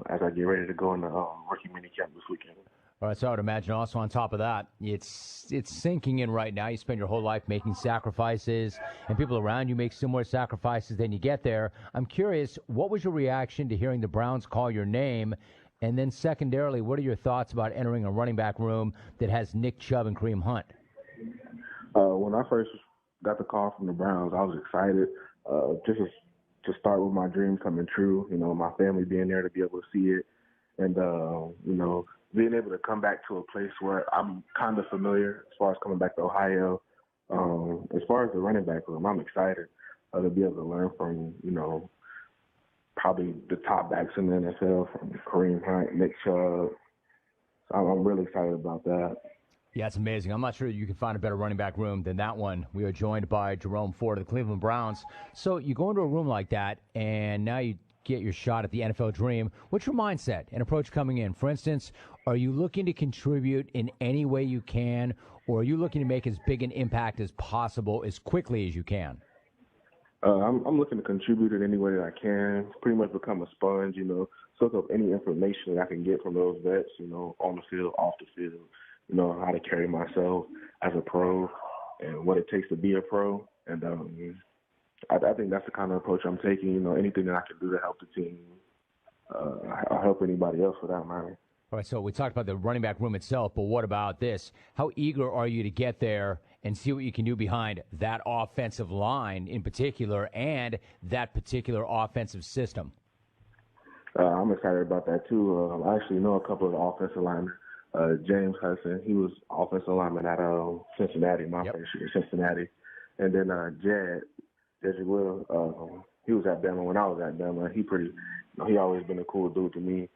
as I get ready to go into rookie minicamp this weekend. All right, so I would imagine also on top of that, it's sinking in right now. You spend your whole life making sacrifices, and people around you make similar sacrifices. Then you get there. I'm curious, what was your reaction to hearing the Browns call your name? And then secondarily, what are your thoughts about entering a running back room that has Nick Chubb and Kareem Hunt? When I first got the call from the Browns, I was excited just to start with my dream coming true, my family being there to be able to see it. And, being able to come back to a place where I'm kind of familiar as far as coming back to Ohio. As far as the running back room, I'm excited to be able to learn from, probably the top backs in the NFL, from Kareem Hunt, Nick Chubb. So I'm really excited about that. Yeah, it's amazing. I'm not sure you can find a better running back room than that one. We are joined by Jerome Ford of the Cleveland Browns. So you go into a room like that, and now you get your shot at the NFL dream. What's your mindset and approach coming in? For instance, are you looking to contribute in any way you can, or are you looking to make as big an impact as possible as quickly as you can? I'm looking to contribute in any way that I can, pretty much become a sponge, soak up any information that I can get from those vets, on the field, off the field, how to carry myself as a pro and what it takes to be a pro. And I think that's the kind of approach I'm taking, anything that I can do to help the team, or help anybody else for that matter. All right, so we talked about the running back room itself, but what about this? How eager are you to get there and see what you can do behind that offensive line in particular and that particular offensive system? I'm excited about that, too. I actually know a couple of the offensive linemen. James Hudson, he was offensive lineman at Cincinnati, my first year in Cincinnati. And then Nathan Zegura, he was at Bama when I was at Bama. He always been a cool dude to me.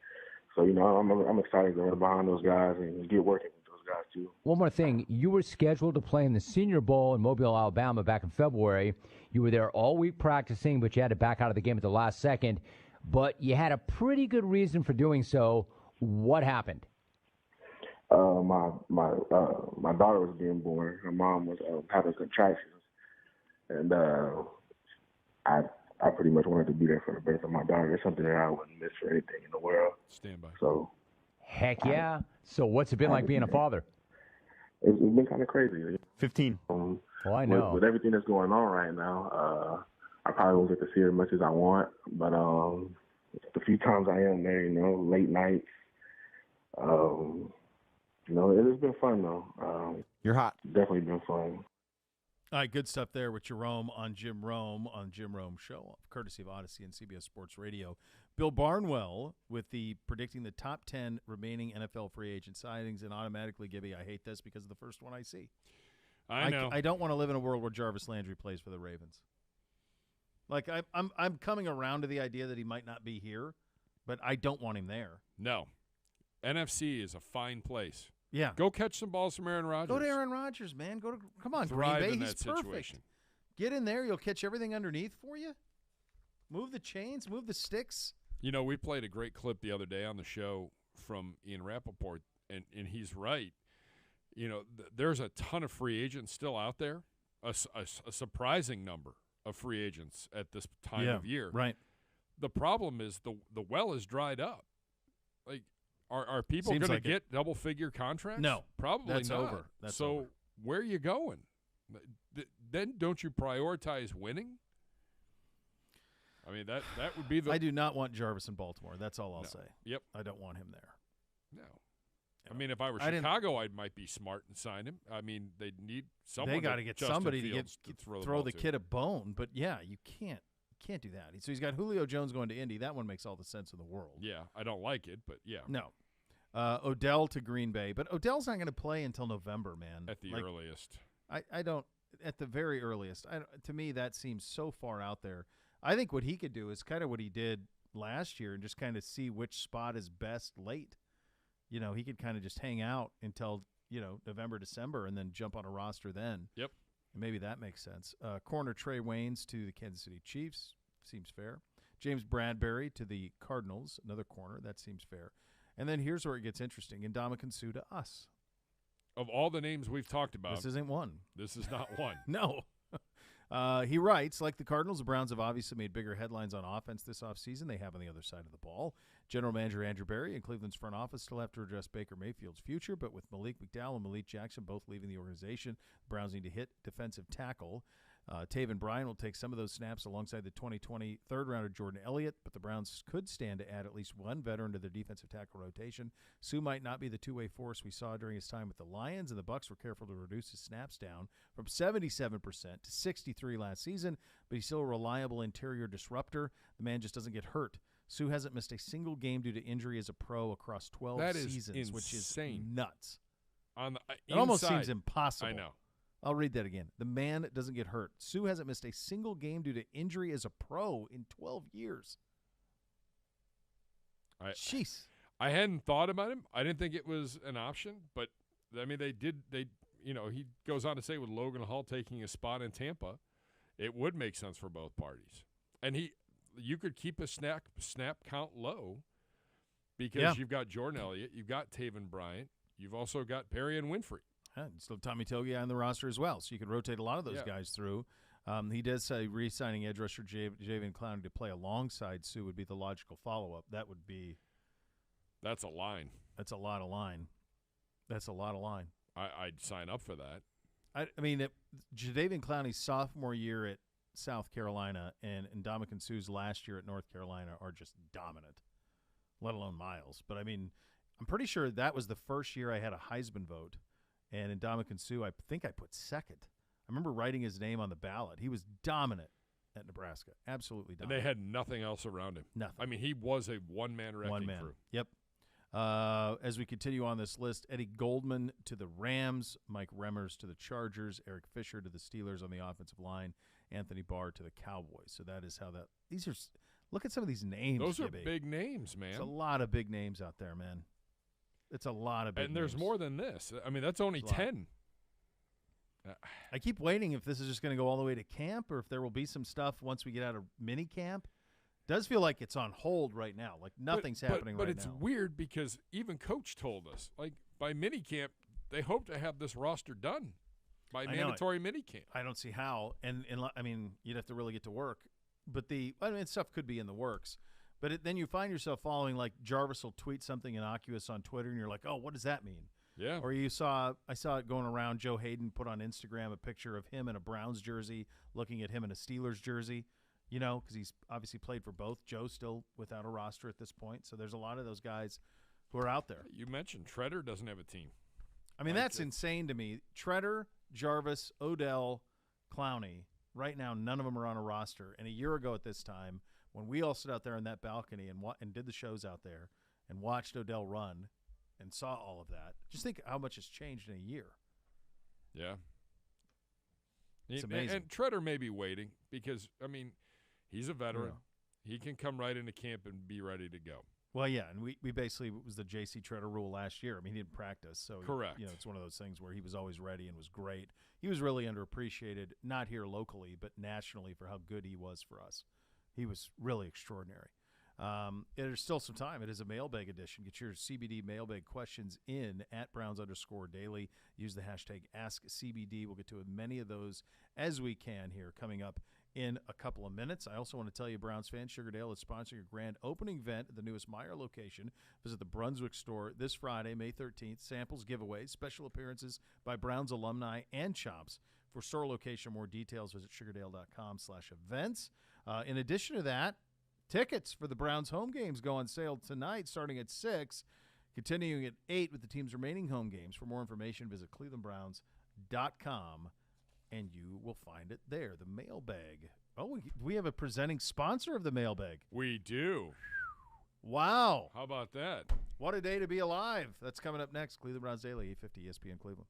So, I'm excited to run behind those guys and get working with those guys, too. One more thing. You were scheduled to play in the Senior Bowl in Mobile, Alabama back in February. You were there all week practicing, but you had to back out of the game at the last second. But you had a pretty good reason for doing so. What happened? My daughter was being born. Her mom was having contractions. And I pretty much wanted to be there for the birth of my daughter. It's something that I wouldn't miss for anything in the world. Stand by. So, heck yeah. So what's it been like being a father? It's been kind of crazy. 15. Well, I know. With everything that's going on right now, I probably won't get to see her as much as I want. But the few times I am there, late nights, it has been fun, though. You're hot. Definitely been fun. All right, good stuff there with Jerome on Jim Rome Show, courtesy of Odyssey and CBS Sports Radio. Bill Barnwell with the predicting the top 10 remaining NFL free agent signings, and automatically, Gibby, I hate this because of the first one I see. I know. I don't want to live in a world where Jarvis Landry plays for the Ravens. Like I'm coming around to the idea that he might not be here, but I don't want him there. No. NFC is a fine place. Yeah. Go catch some balls from Aaron Rodgers. Go to Aaron Rodgers, man. Come on, Thrive Green Bay. in He's that perfect. situation. Get in there. You'll catch everything underneath for you. Move the chains. Move the sticks. We played a great clip the other day on the show from Ian Rappaport, and he's right. There's a ton of free agents still out there, a surprising number of free agents at this time of year. Right. The problem is the well is dried up. Like, are people going to get double-figure contracts? No. Probably That's not. over. That's over. Where are you going? Then don't you prioritize winning? I mean, that would be the – I do not want Jarvis in Baltimore. That's all I'll say. Yep. I don't want him there. No. I mean, if I were Chicago, I might be smart and sign him. I mean, they need someone. They got to get Justin somebody Fields to throw the kid a bone. But yeah, you can't do that. So he's got Julio Jones going to Indy. That one makes all the sense in the world. Yeah, I don't like it, but yeah. No. Odell to Green Bay, but Odell's not going to play until November, man. At the earliest. I don't. At the very earliest. To me, that seems so far out there. I think what he could do is kind of what he did last year and just kind of see which spot is best late. You know, he could kind of just hang out until, November, December, and then jump on a roster then. Yep. And maybe that makes sense. Corner Trey Waynes to the Kansas City Chiefs. Seems fair. James Bradbury to the Cardinals. Another corner. That seems fair. And then here's where it gets interesting. Ndamukong Suh to us. Of all the names we've talked about. This isn't one. This is not one. No. He writes, like the Cardinals, the Browns have obviously made bigger headlines on offense this offseason. They have on the other side of the ball. General Manager Andrew Berry and Cleveland's front office still have to address Baker Mayfield's future, but with Malik McDowell and Malik Jackson both leaving the organization, the Browns need to hit defensive tackle. Taven Bryan will take some of those snaps alongside the 2020 third-rounder Jordan Elliott, but the Browns could stand to add at least one veteran to their defensive tackle rotation. Suh might not be the two-way force we saw during his time with the Lions, and the Bucs were careful to reduce his snaps down from 77% to 63% last season, but he's still a reliable interior disruptor. The man just doesn't get hurt. Suh hasn't missed a single game due to injury as a pro across 12 seasons, which is nuts. It almost seems impossible. I know. I'll read that again. The man doesn't get hurt. Suh hasn't missed a single game due to injury as a pro in 12 years. Jeez. I hadn't thought about him. I didn't think it was an option, but I mean, he goes on to say with Logan Hall taking a spot in Tampa, it would make sense for both parties. And you could keep a snap count low because you've got Jordan Elliott, you've got Taven Bryant, you've also got Perry and Winfrey. Still Tommy Togiai on the roster as well, so you could rotate a lot of those guys through. He does say re-signing edge rusher Javian Clowney to play alongside Suh would be the logical follow-up. That's a line. That's a lot of line. I'd sign up for that. I mean, Jadeveon Clowney's sophomore year at South Carolina and Ndamukong Suh's last year at North Carolina are just dominant, let alone Miles. But, I mean, I'm pretty sure that was the first year I had a Heisman vote. And Ndamukong Suh, I think I put second. I remember writing his name on the ballot. He was dominant at Nebraska, absolutely dominant. And they had nothing else around him. Nothing. I mean, he was a one-man wrecking crew. Yep. As we continue on this list, Eddie Goldman to the Rams, Mike Remmers to the Chargers, Eric Fisher to the Steelers on the offensive line, Anthony Barr to the Cowboys. So that is how that – these are – look at some of these names, Those Gibby. are big names, man. There's a lot of big names out there, man. It's a lot of big And there's names. more than this. I mean, that's only 10. I keep waiting if this is just going to go all the way to camp or if there will be some stuff once we get out of minicamp. Does feel like it's on hold right now. Like nothing's happening right now. But it's weird because even Coach told us, like by minicamp, they hope to have this roster done by mandatory minicamp. I don't see how. And I mean, you'd have to really get to work. But stuff could be in the works. But then you find yourself following, like, Jarvis will tweet something innocuous on Twitter, and you're like, oh, what does that mean? Yeah. Or I saw it going around, Joe Hayden put on Instagram a picture of him in a Browns jersey, looking at him in a Steelers jersey, because he's obviously played for both. Joe's still without a roster at this point. So there's a lot of those guys who are out there. You mentioned Treader doesn't have a team. I mean, that's insane to me. Treader, Jarvis, Odell, Clowney, right now none of them are on a roster. And a year ago at this time, when we all stood out there on that balcony and did the shows out there and watched Odell run and saw all of that, just think how much has changed in a year. Yeah. It's amazing. And Treader may be waiting because, I mean, he's a veteran. Yeah. He can come right into camp and be ready to go. Well, yeah, and we basically, it was the J.C. Treader rule last year. I mean, he didn't practice. So correct. It's one of those things where he was always ready and was great. He was really underappreciated, not here locally, but nationally for how good he was for us. He was really extraordinary. There's still some time. It is a mailbag edition. Get your CBD mailbag questions in at Browns_daily. Use the hashtag AskCBD. We'll get to as many of those as we can here coming up in a couple of minutes. I also want to tell you, Browns fans, Sugardale is sponsoring a grand opening event at the newest Meijer location. Visit the Brunswick store this Friday, May 13th. Samples, giveaways, special appearances by Browns alumni and Chops. For store location, more details, visit sugardale.com/events. In addition to that, tickets for the Browns home games go on sale tonight starting at 6. Continuing at 8 with the team's remaining home games. For more information, visit clevelandbrowns.com, and you will find it there. The mailbag. Oh, we have a presenting sponsor of the mailbag. We do. Wow. How about that? What a day to be alive. That's coming up next. Cleveland Browns Daily, 850 ESPN Cleveland.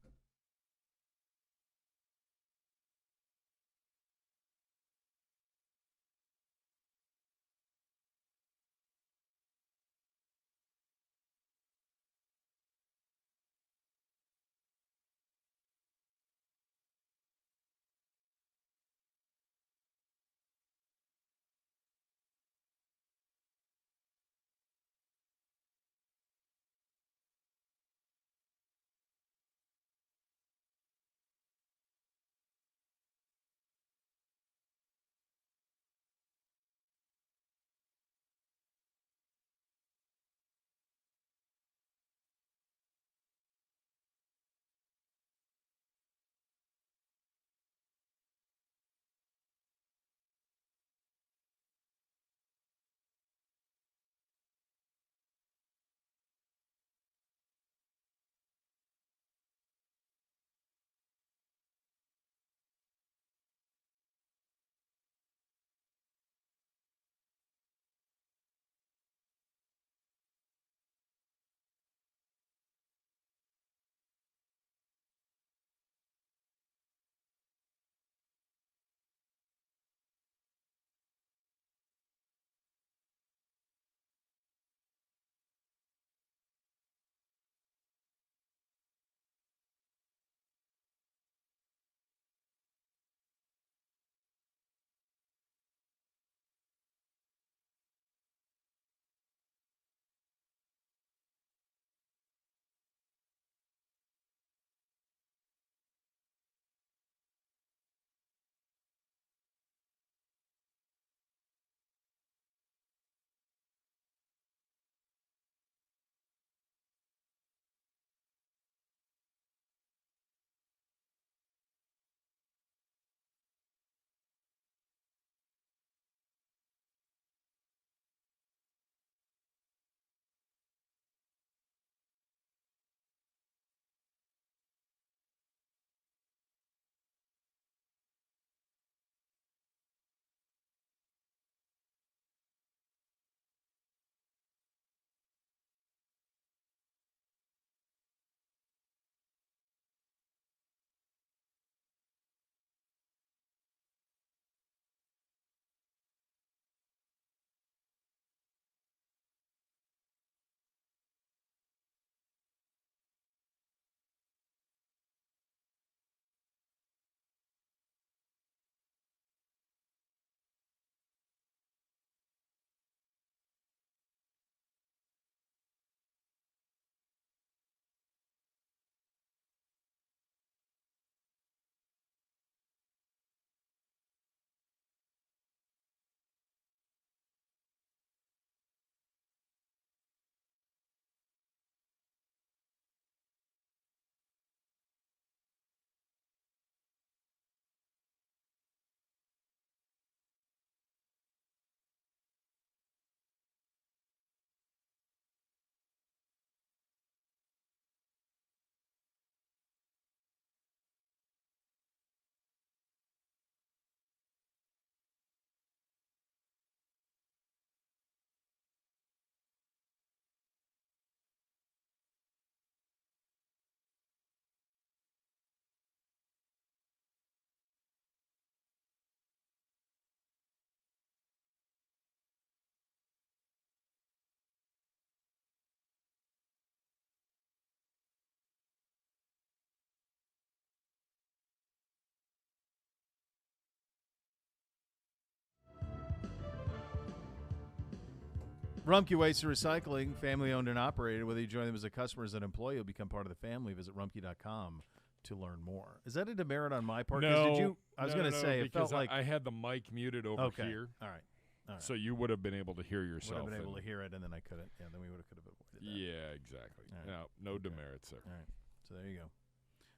Rumpke Waste and Recycling, family owned and operated. Whether you join them as a customer or as an employee, you'll become part of the family. Visit rumpke.com to learn more. Is that a demerit on my part? No. I was going to say, it felt like I had the mic muted over here. All right. So you would have been able to hear yourself. Would have been able to hear it, and then I couldn't. Yeah, then we could have avoided that. Yeah, exactly. Right. No demerits there. All right. So there you go. All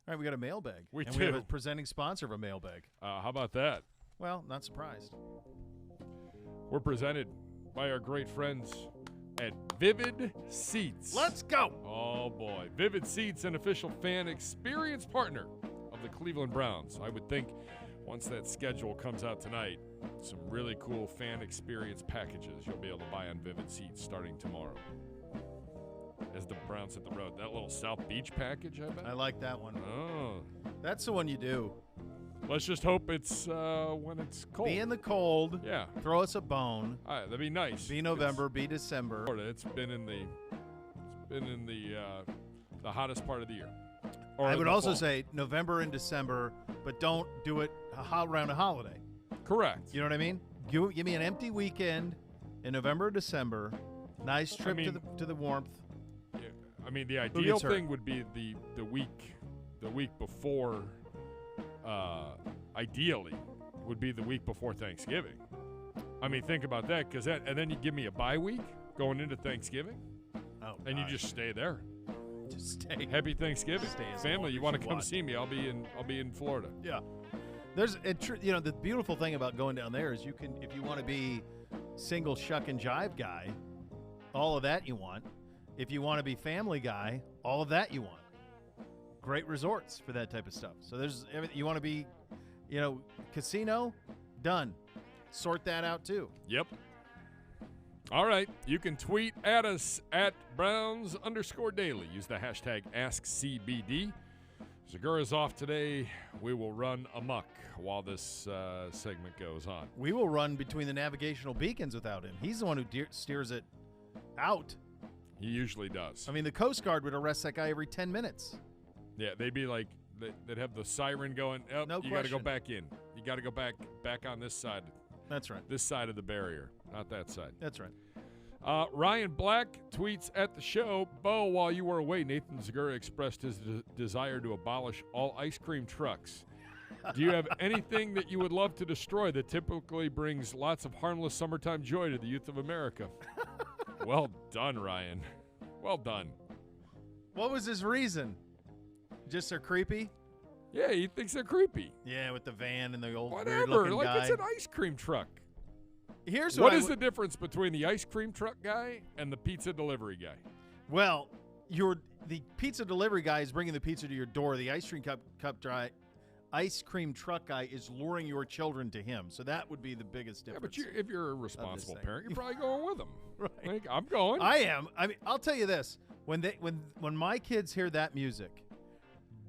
right, we got a mailbag. We We have a presenting sponsor of a mailbag. How about that? Well, not surprised. We're presented by our great friends at Vivid Seats. Let's go. Oh, boy. Vivid Seats, an official fan experience partner of the Cleveland Browns. I would think once that schedule comes out tonight, some really cool fan experience packages you'll be able to buy on Vivid Seats starting tomorrow. As the Browns hit the road. That little South Beach package, I bet? I like that one. Oh. That's the one you do. Let's just hope it's when it's cold. Be in the cold. Yeah. Throw us a bone. All right, that'd be nice. Be November. Be December. It's been in the hottest part of the year. Or I would the also fall. say November and December, but don't do it around a holiday. Correct. You know what I mean? Give me an empty weekend in November or December. Nice trip to the warmth. Yeah, I mean, the Who ideal gets hurt? thing would be the week before. Ideally, would be the week before Thanksgiving. I mean, think about that, and then you give me a bye week going into Thanksgiving, and you just stay there. Just stay. Happy Thanksgiving, Stay as family. long You as want to you come want. see me? I'll be in Florida. Yeah. The beautiful thing about going down there is you can, if you want to be single shuck and jive guy, all of that you want. If you want to be family guy, all of that you want. Great resorts for that type of stuff. So there's everything. You want to be, casino, done. Sort that out too. Yep. All right. You can tweet at us at Browns_daily. Use the hashtag AskCBD. Zegura's off today. We will run amok while this segment goes on. We will run between the navigational beacons without him. He's the one who steers it out. He usually does. I mean, the Coast Guard would arrest that guy every 10 minutes. Yeah, they'd be like, they'd have the siren going, oh, No you got to go question. back in. You got to go back on this side. That's right. This side of the barrier, not that side. That's right. Ryan Black tweets at the show, Beau, while you were away, Nathan Zegura expressed his desire to abolish all ice cream trucks. Do you have anything that you would love to destroy that typically brings lots of harmless summertime joy to the youth of America? Well done, Ryan. Well done. What was his reason? Just they're creepy? Yeah, he thinks they're creepy. Yeah, with the van and the old Whatever. weird-looking Like, guy. it's an ice cream truck. Here's What is the difference between the ice cream truck guy and the pizza delivery guy? Well, the pizza delivery guy is bringing the pizza to your door. The ice cream ice cream truck guy is luring your children to him. So that would be the biggest Yeah, difference. but if you're a responsible thing. parent, you're probably going with them. Right. Like, I'm going. I am. I mean, I'll tell you this: when my kids hear that music,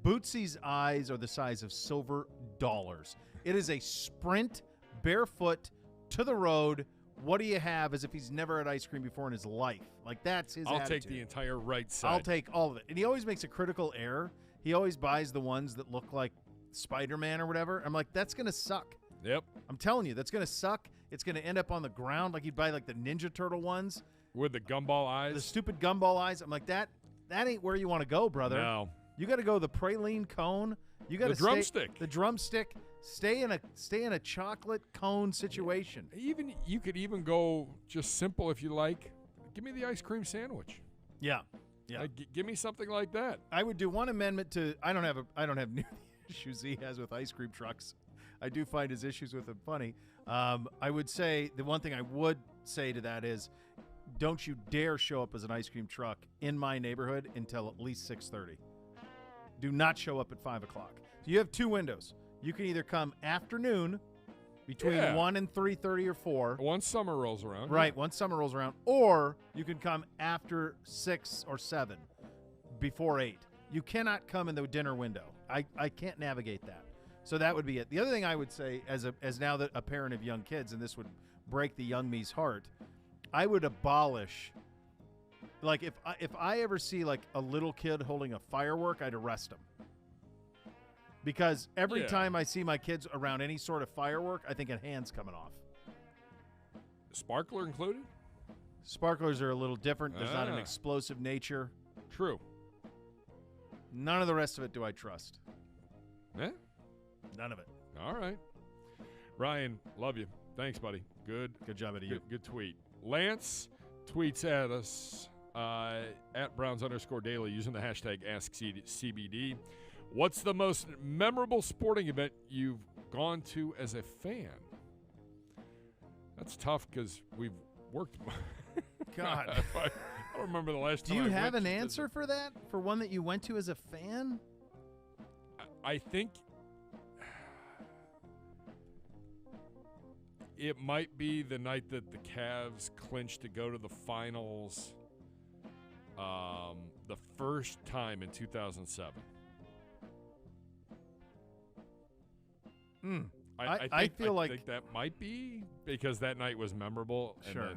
Bootsy's eyes are the size of silver dollars. It is a sprint, barefoot to the road. What do you have? As if he's never had ice cream before in his life. Like, that's his I'll attitude. take the entire right side. I'll take all of it. And he always makes a critical error. He always buys the ones that look like Spider-Man or whatever. I'm like, that's going to suck. Yep. I'm telling you, that's going to suck. It's going to end up on the ground. Like, he'd buy like the Ninja Turtle ones. With the gumball eyes. The stupid gumball eyes. I'm like, that ain't where you want to go, brother. No. You got to go the praline cone. You got to The drumstick. The drumstick. Stay in a chocolate cone situation. You could even go just simple if you like. Give me the ice cream sandwich. Yeah. Yeah. Like, give me something like that. I would do one amendment to. I don't have near the issues he has with ice cream trucks. I do find his issues with them funny. I would say the one thing I would say to that is, don't you dare show up as an ice cream truck in my neighborhood until at least 6:30. Do not show up at 5 o'clock. So you have two windows. You can either come afternoon between 1 and 3:30 or 4. Once summer rolls around. Right, once summer rolls around. Or you can come after 6 or 7, before 8. You cannot come in the dinner window. I can't navigate that. So that would be it. The other thing I would say, as now that a parent of young kids, and this would break the young me's heart, I would abolish, like, if I ever see like a little kid holding a firework, I'd arrest him. Because every time I see my kids around any sort of firework, I think a hand's coming off. Sparkler included? Sparklers are a little different. There's not an Ah. explosive nature. True. None of the rest of it do I trust. Yeah. None of it. All right. Ryan, love you. Thanks, buddy. Good job out of you. Good tweet. Lance tweets at us at Browns_daily using the hashtag AskCBD. What's the most memorable sporting event you've gone to as a fan? That's tough because we've worked. God. I don't remember the last Do time. you I have went an just as answer for that? For one that you went to as a fan? I think it might be the night that the Cavs clinched to go to the finals the first time in 2007. I feel like think that might be because that night was memorable. And Sure.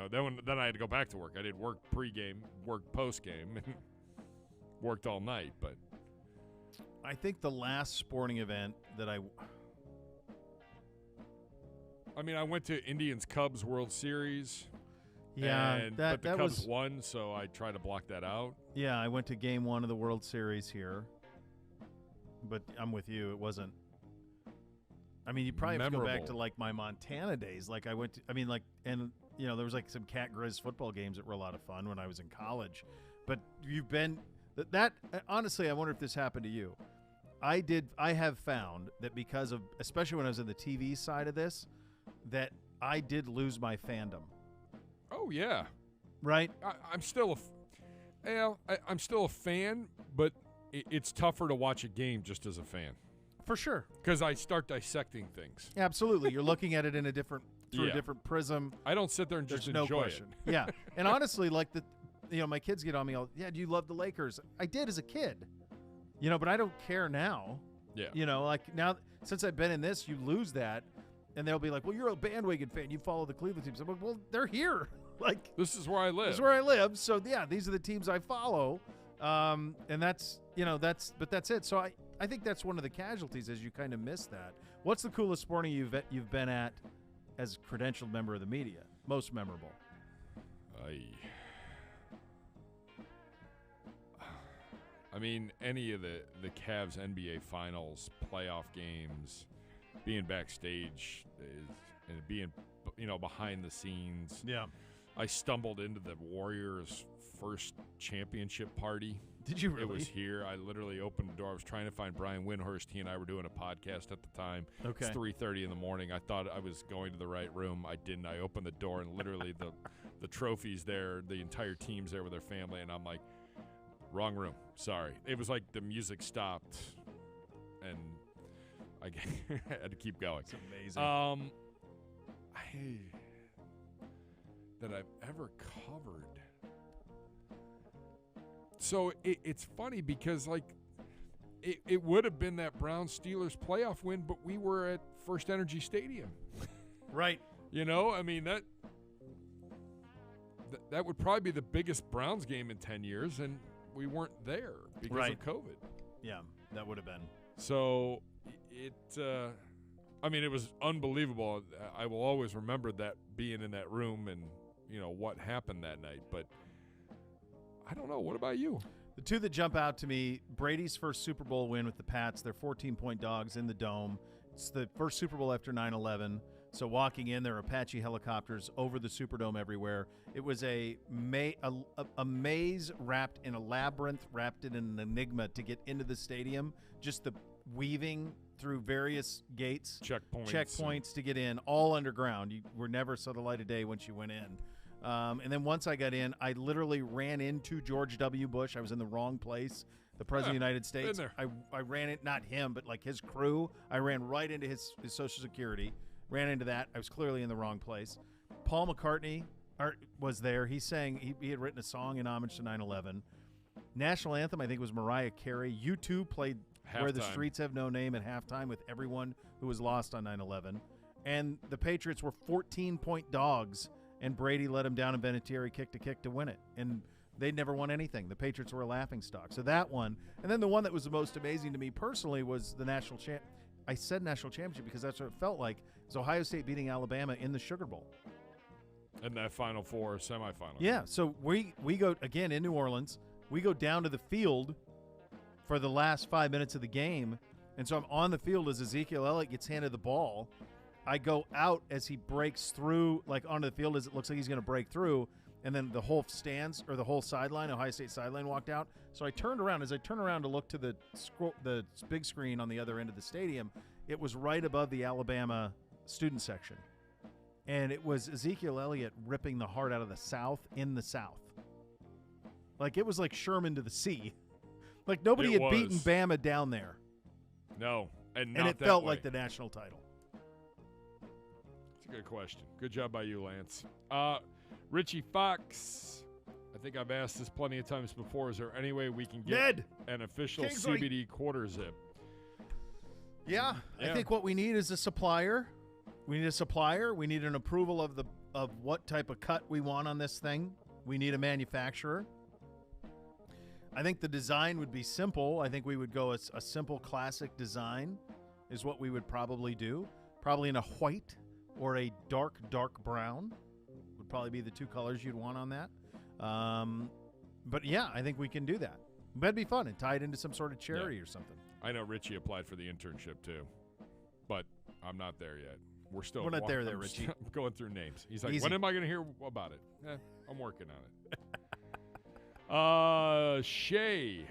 then, then I had to go back to work. I did work pregame, work postgame, and worked all night. But I think the last sporting event that I went to Indians Cubs World Series. but the that Cubs was won, so I try to block that out. Yeah, I went to Game 1 of the World Series here, but I'm with you. It wasn't. I mean, you probably have to go back to like my Montana days. Like I went to, there was like some Cat Grizz football games that were a lot of fun when I was in college. But you've been that honestly, I wonder if this happened to you. I have found that because of, especially when I was in the TV side of this, that I did lose my fandom. Oh yeah, right. I'm still I'm still a fan, but it's tougher to watch a game just as a fan. For sure. Because I start dissecting things. Absolutely. You're looking at it in a different prism. I don't sit there and just There's enjoy no question. it. Yeah. And honestly, like my kids get on me all, do you love the Lakers? I did as a kid. But I don't care now. Yeah. Like now, since I've been in this, you lose that. And they'll be like, well, you're a bandwagon fan. You follow the Cleveland teams. I'm like, well, they're here. Like, this is where I live. This is where I live. So, yeah, these are the teams I follow. And that's it. So I think that's one of the casualties is you kind of miss that. What's the coolest sporting you've been at as a credentialed member of the media? Most memorable? Any of the Cavs NBA Finals playoff games, being backstage and being, behind the scenes. Yeah. I stumbled into the Warriors' first championship party. Did you really? It was here. I literally opened the door. I was trying to find Brian Windhorst. He and I were doing a podcast at the time. Okay. It's 3:30 in the morning. I thought I was going to the right room. I didn't. I opened the door, and literally the trophy's there. The entire team's there with their family, and I'm like, wrong room. Sorry. It was like the music stopped, and I had to keep going. It's amazing. That I've ever covered. So it's funny because it would have been that Browns-Steelers playoff win, but we were at First Energy Stadium. Right. That would probably be the biggest Browns game in 10 years, and we weren't there because of COVID. Yeah, that would have been. So it was unbelievable. I will always remember that being in that room and, what happened that night. But I don't know. What about you? The two that jump out to me, Brady's first Super Bowl win with the Pats. They're 14-point dogs in the Dome. It's the first Super Bowl after 9/11. So walking in, there are Apache helicopters over the Superdome everywhere. It was a maze wrapped in a labyrinth, wrapped in an enigma to get into the stadium. Just the weaving through various gates, checkpoints to get in, all underground. You were never saw the light of day once you went in. And then once I got in, I literally ran into George W. Bush. I was in the wrong place. The President of the United States. I ran it, not him, but like his crew. I ran right into his Social Security. Ran into that. I was clearly in the wrong place. Paul McCartney was there. He sang. He had written a song in homage to 9/11. National anthem, I think, was Mariah Carey. U2 played Where the Streets Have No Name at halftime with everyone who was lost on 9/11. And the Patriots were 14-point dogs, and Brady let them down, and Vinatieri kicked a kick to win it. And they never won anything. The Patriots were a laughingstock. So that one. And then the one that was the most amazing to me personally was the national I said national championship because that's what it felt like. It was Ohio State beating Alabama in the Sugar Bowl. And that Final Four semifinal. Yeah, so we go, again, in New Orleans. We go down to the field for the last 5 minutes of the game. And so I'm on the field as Ezekiel Elliott gets handed the ball. I go out as he breaks through, like onto the field as it looks like he's going to break through. And then the whole stands, or the whole sideline, Ohio State sideline, walked out. So I turned around. As I turned around to look to the big screen on the other end of the stadium, it was right above the Alabama student section. and it was Ezekiel Elliott ripping the heart out of the South in the South. Like, it was like Sherman to the sea. Like, nobody had beaten Bama down there. No, and it felt like the national title. It's a good question. Good job by you, Lance. Richie Fox, I think I've asked this plenty of times before. Is there any way we can get an official CBD quarter zip? Yeah, I think what we need is a supplier. We need a supplier. We need an approval of what type of cut we want on this thing. We need a manufacturer. I think the design would be simple. I think we would go a simple classic design is what we would probably do. Probably in a white or a dark brown would probably be the two colors you'd want on that. But, yeah, I think we can do that. That'd be fun and tie it into some sort of charity or something. I know Richie applied for the internship, too. But I'm not there yet. We're not there, Richie. I'm going through names. He's like, Easy. When am I going to hear about it? I'm working on it. Shay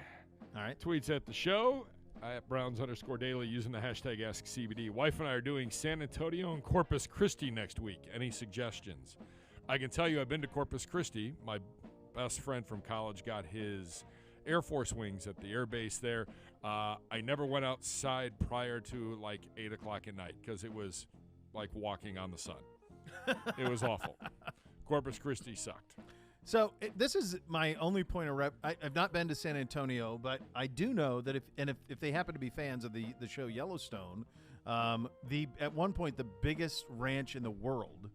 tweets at the show at Browns_Daily using the hashtag AskCBD. Wife and I are doing San Antonio and Corpus Christi next week. Any suggestions? I can tell you I've been to Corpus Christi. My best friend from college got his Air Force wings at the air base there. I never went outside prior to like 8 o'clock at night because it was like walking on the sun. It was awful. Corpus Christi sucked. So this is my only point of I've not been to San Antonio, but I do know that if they happen to be fans of the show Yellowstone, at one point the biggest ranch in the world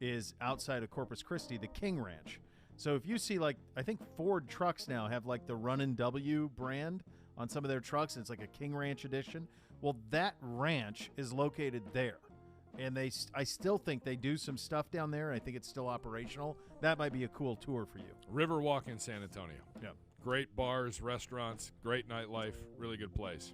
is outside of Corpus Christi, the King Ranch. So if you see, like, I think Ford trucks now have like the Runnin' W brand on some of their trucks, and it's like a King Ranch edition. Well, that ranch is located there. And I still think they do some stuff down there, and I think it's still operational. That might be a cool tour for you. Riverwalk in San Antonio. Yeah. Great bars, restaurants, great nightlife, really good place.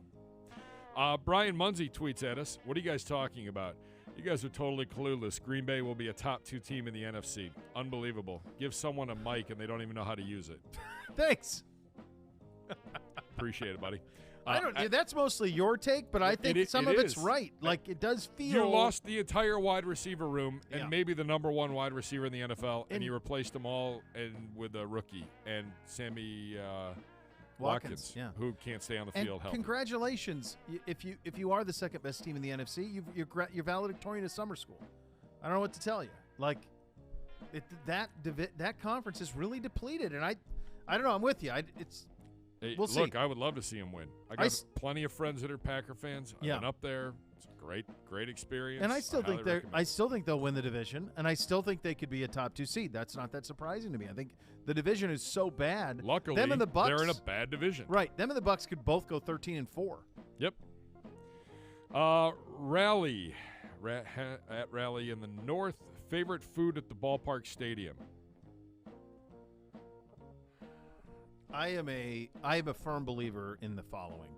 Brian Munsey tweets at us, what are you guys talking about? You guys are totally clueless. Green Bay will be a top 2 team in the NFC. Unbelievable. Give someone a mic, and they don't even know how to use it. Thanks. Appreciate it, buddy. That's mostly your take, but I think some of it's right. Like, it does feel. You lost the entire wide receiver room and maybe the number 1 wide receiver in the NFL, and you replaced them all with a rookie and Sammy Watkins, who can't stay on the field. Congratulations! If you are the second best team in the NFC, you're valedictorian of summer school. I don't know what to tell you. Like, that conference is really depleted, and I don't know. I'm with you. We'll see. Look, I would love to see him win. I got plenty of friends that are Packer fans. I've been up there. It's a great experience. And I still think they'll win the division, and I still think they could be a top 2 seed. That's not that surprising to me. I think the division is so bad. Luckily, them and the Bucs, they're in a bad division. Right. Them and the Bucs could both go 13-4. Yep. Rally at Rally in the North. Favorite food at the ballpark stadium. I am a firm believer in the following.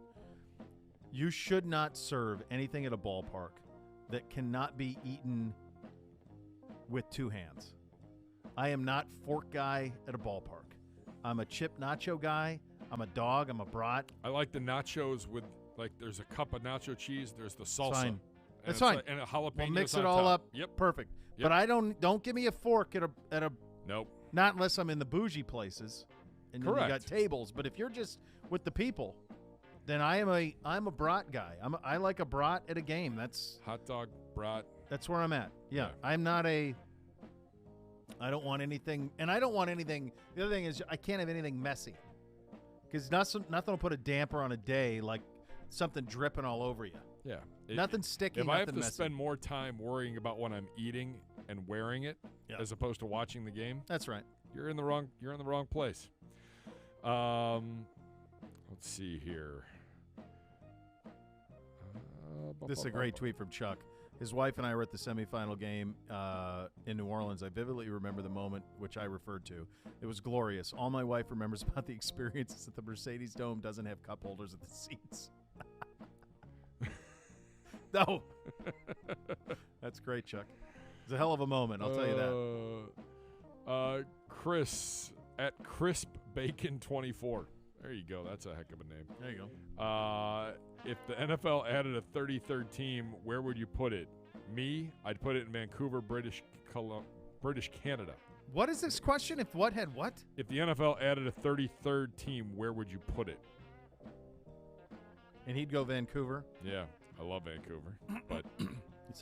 You should not serve anything at a ballpark that cannot be eaten with 2 hands. I am not fork guy at a ballpark. I'm a chip nacho guy. I'm a dog. I'm a brat. I like the nachos with, like, there's a cup of nacho cheese. There's the salsa. Fine. That's fine. And a jalapeno. We'll mix it all up. Yep. Perfect. Yep. But I don't give me a fork at a Nope. Not unless I'm in the bougie places. And then Correct. you got tables. But if you're just with the people, then I'm a brat guy. I like a brat at a game. That's hot dog, brat. That's where I'm at. Yeah. I'm not I don't want anything, and I don't want anything. The other thing is I can't have anything messy, because nothing will put a damper on a day like something dripping all over you. Yeah. Nothing sticky. If nothing I have to messy. spend more time worrying about what I'm eating and wearing it as opposed to watching the game, that's right. You're in the wrong place. Let's see here. This is a great tweet from Chuck. His wife and I were at the semifinal game in New Orleans. I vividly remember the moment which I referred to. It was glorious. All my wife remembers about the experience is that the Mercedes Dome doesn't have cup holders at the seats. No. That's great, Chuck. It's a hell of a moment, I'll tell you that. Chris at Crisp Bacon 24. There you go. That's a heck of a name. There you go. If the NFL added a 33rd team, where would you put it? Me, I'd put it in Vancouver, British Canada. What is this question? If what had what? If the NFL added a 33rd team, where would you put it? And he'd go Vancouver. Yeah, I love Vancouver, but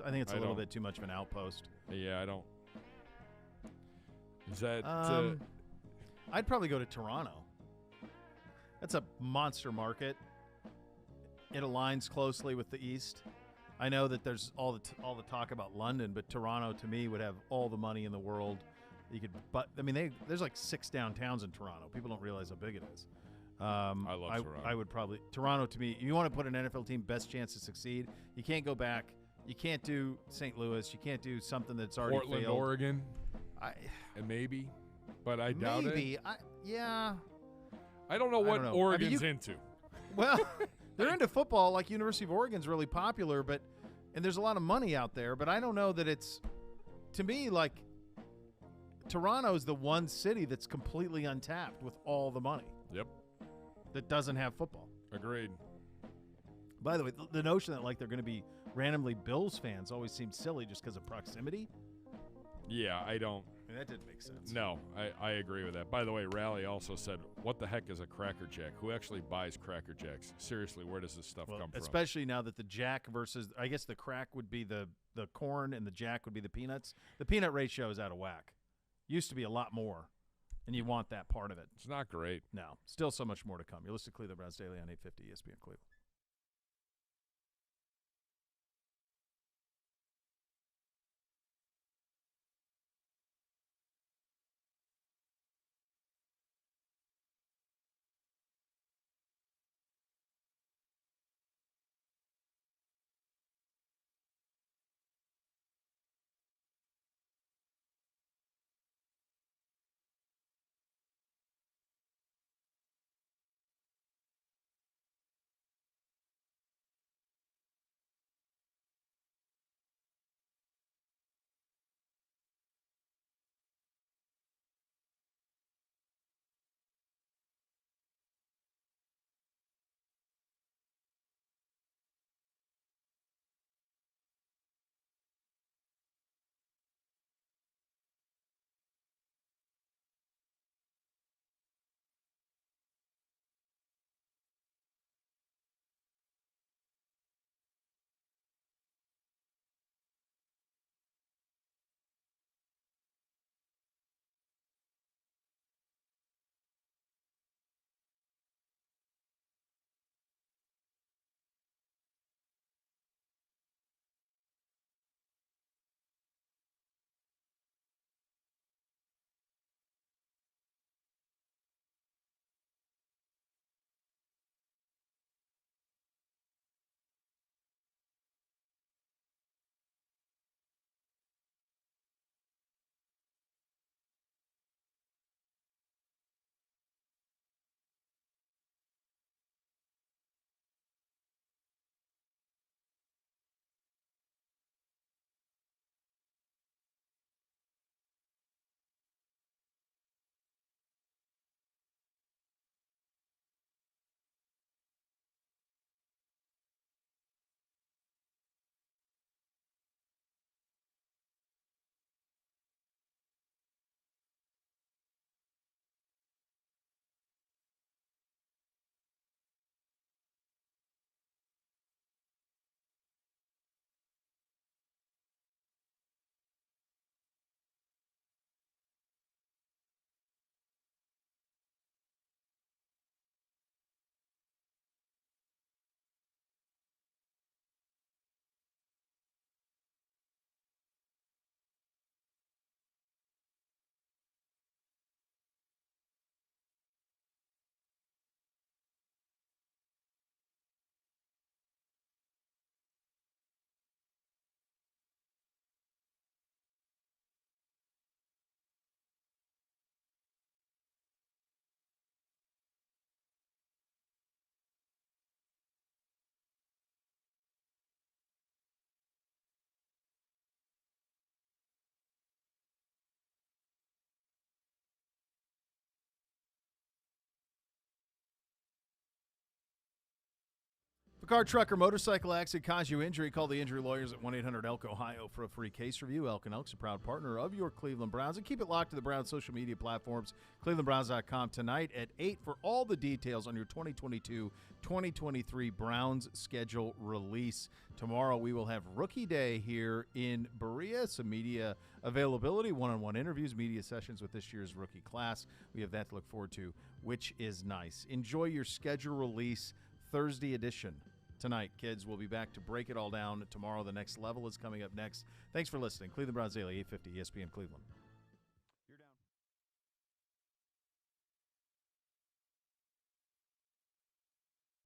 I think it's a little don't- bit too much of an outpost. yeah, I don't. Is that I'd probably go to Toronto. That's a monster market. It aligns closely with the East. I know that there's all the talk about London, but Toronto to me would have all the money in the world. You could, but I mean, there's like 6 downtowns in Toronto. People don't realize how big it is. I love Toronto. I would probably Toronto to me. You want to put an NFL team best chance to succeed. You can't go back. You can't do St. Louis. You can't do something that's already Portland, failed. Oregon, and maybe, but I doubt it. Maybe. Yeah. I don't know what know. Oregon's into. Well, they're into football. Like University of Oregon's really popular, and there's a lot of money out there. But I don't know that it's, to me, like Toronto's the one city that's completely untapped with all the money. Yep. That doesn't have football. Agreed. By the way, the notion that like they're going to be randomly Bills fans always seems silly just because of proximity. Yeah, I don't. I mean, that didn't make sense. No, I agree with that. By the way, Raleigh also said, what the heck is a Cracker Jack? Who actually buys Cracker Jacks? Seriously, where does this stuff come from? Especially now that the Jack versus, I guess the crack would be the corn and the Jack would be the peanuts. The peanut ratio is out of whack. Used to be a lot more, and you want that part of it. It's not great. No, still so much more to come. You're listening to Cleveland Browns Daily on 850 ESPN Cleveland. Car, truck, or motorcycle accident cause you injury, call the injury lawyers at 1-800-ELK-OHIO for a free case review. Elk & Elk's a proud partner of your Cleveland Browns. And keep it locked to the Browns' social media platforms, clevelandbrowns.com tonight at 8 for all the details on your 2022-2023 Browns schedule release. Tomorrow we will have Rookie Day here in Berea, some media availability, one-on-one interviews, media sessions with this year's rookie class. We have that to look forward to, which is nice. Enjoy your schedule release Thursday edition. Tonight, kids, we'll be back to break it all down. Tomorrow, the next level is coming up next. Thanks for listening. Cleveland Browns Daily, 850 ESPN Cleveland.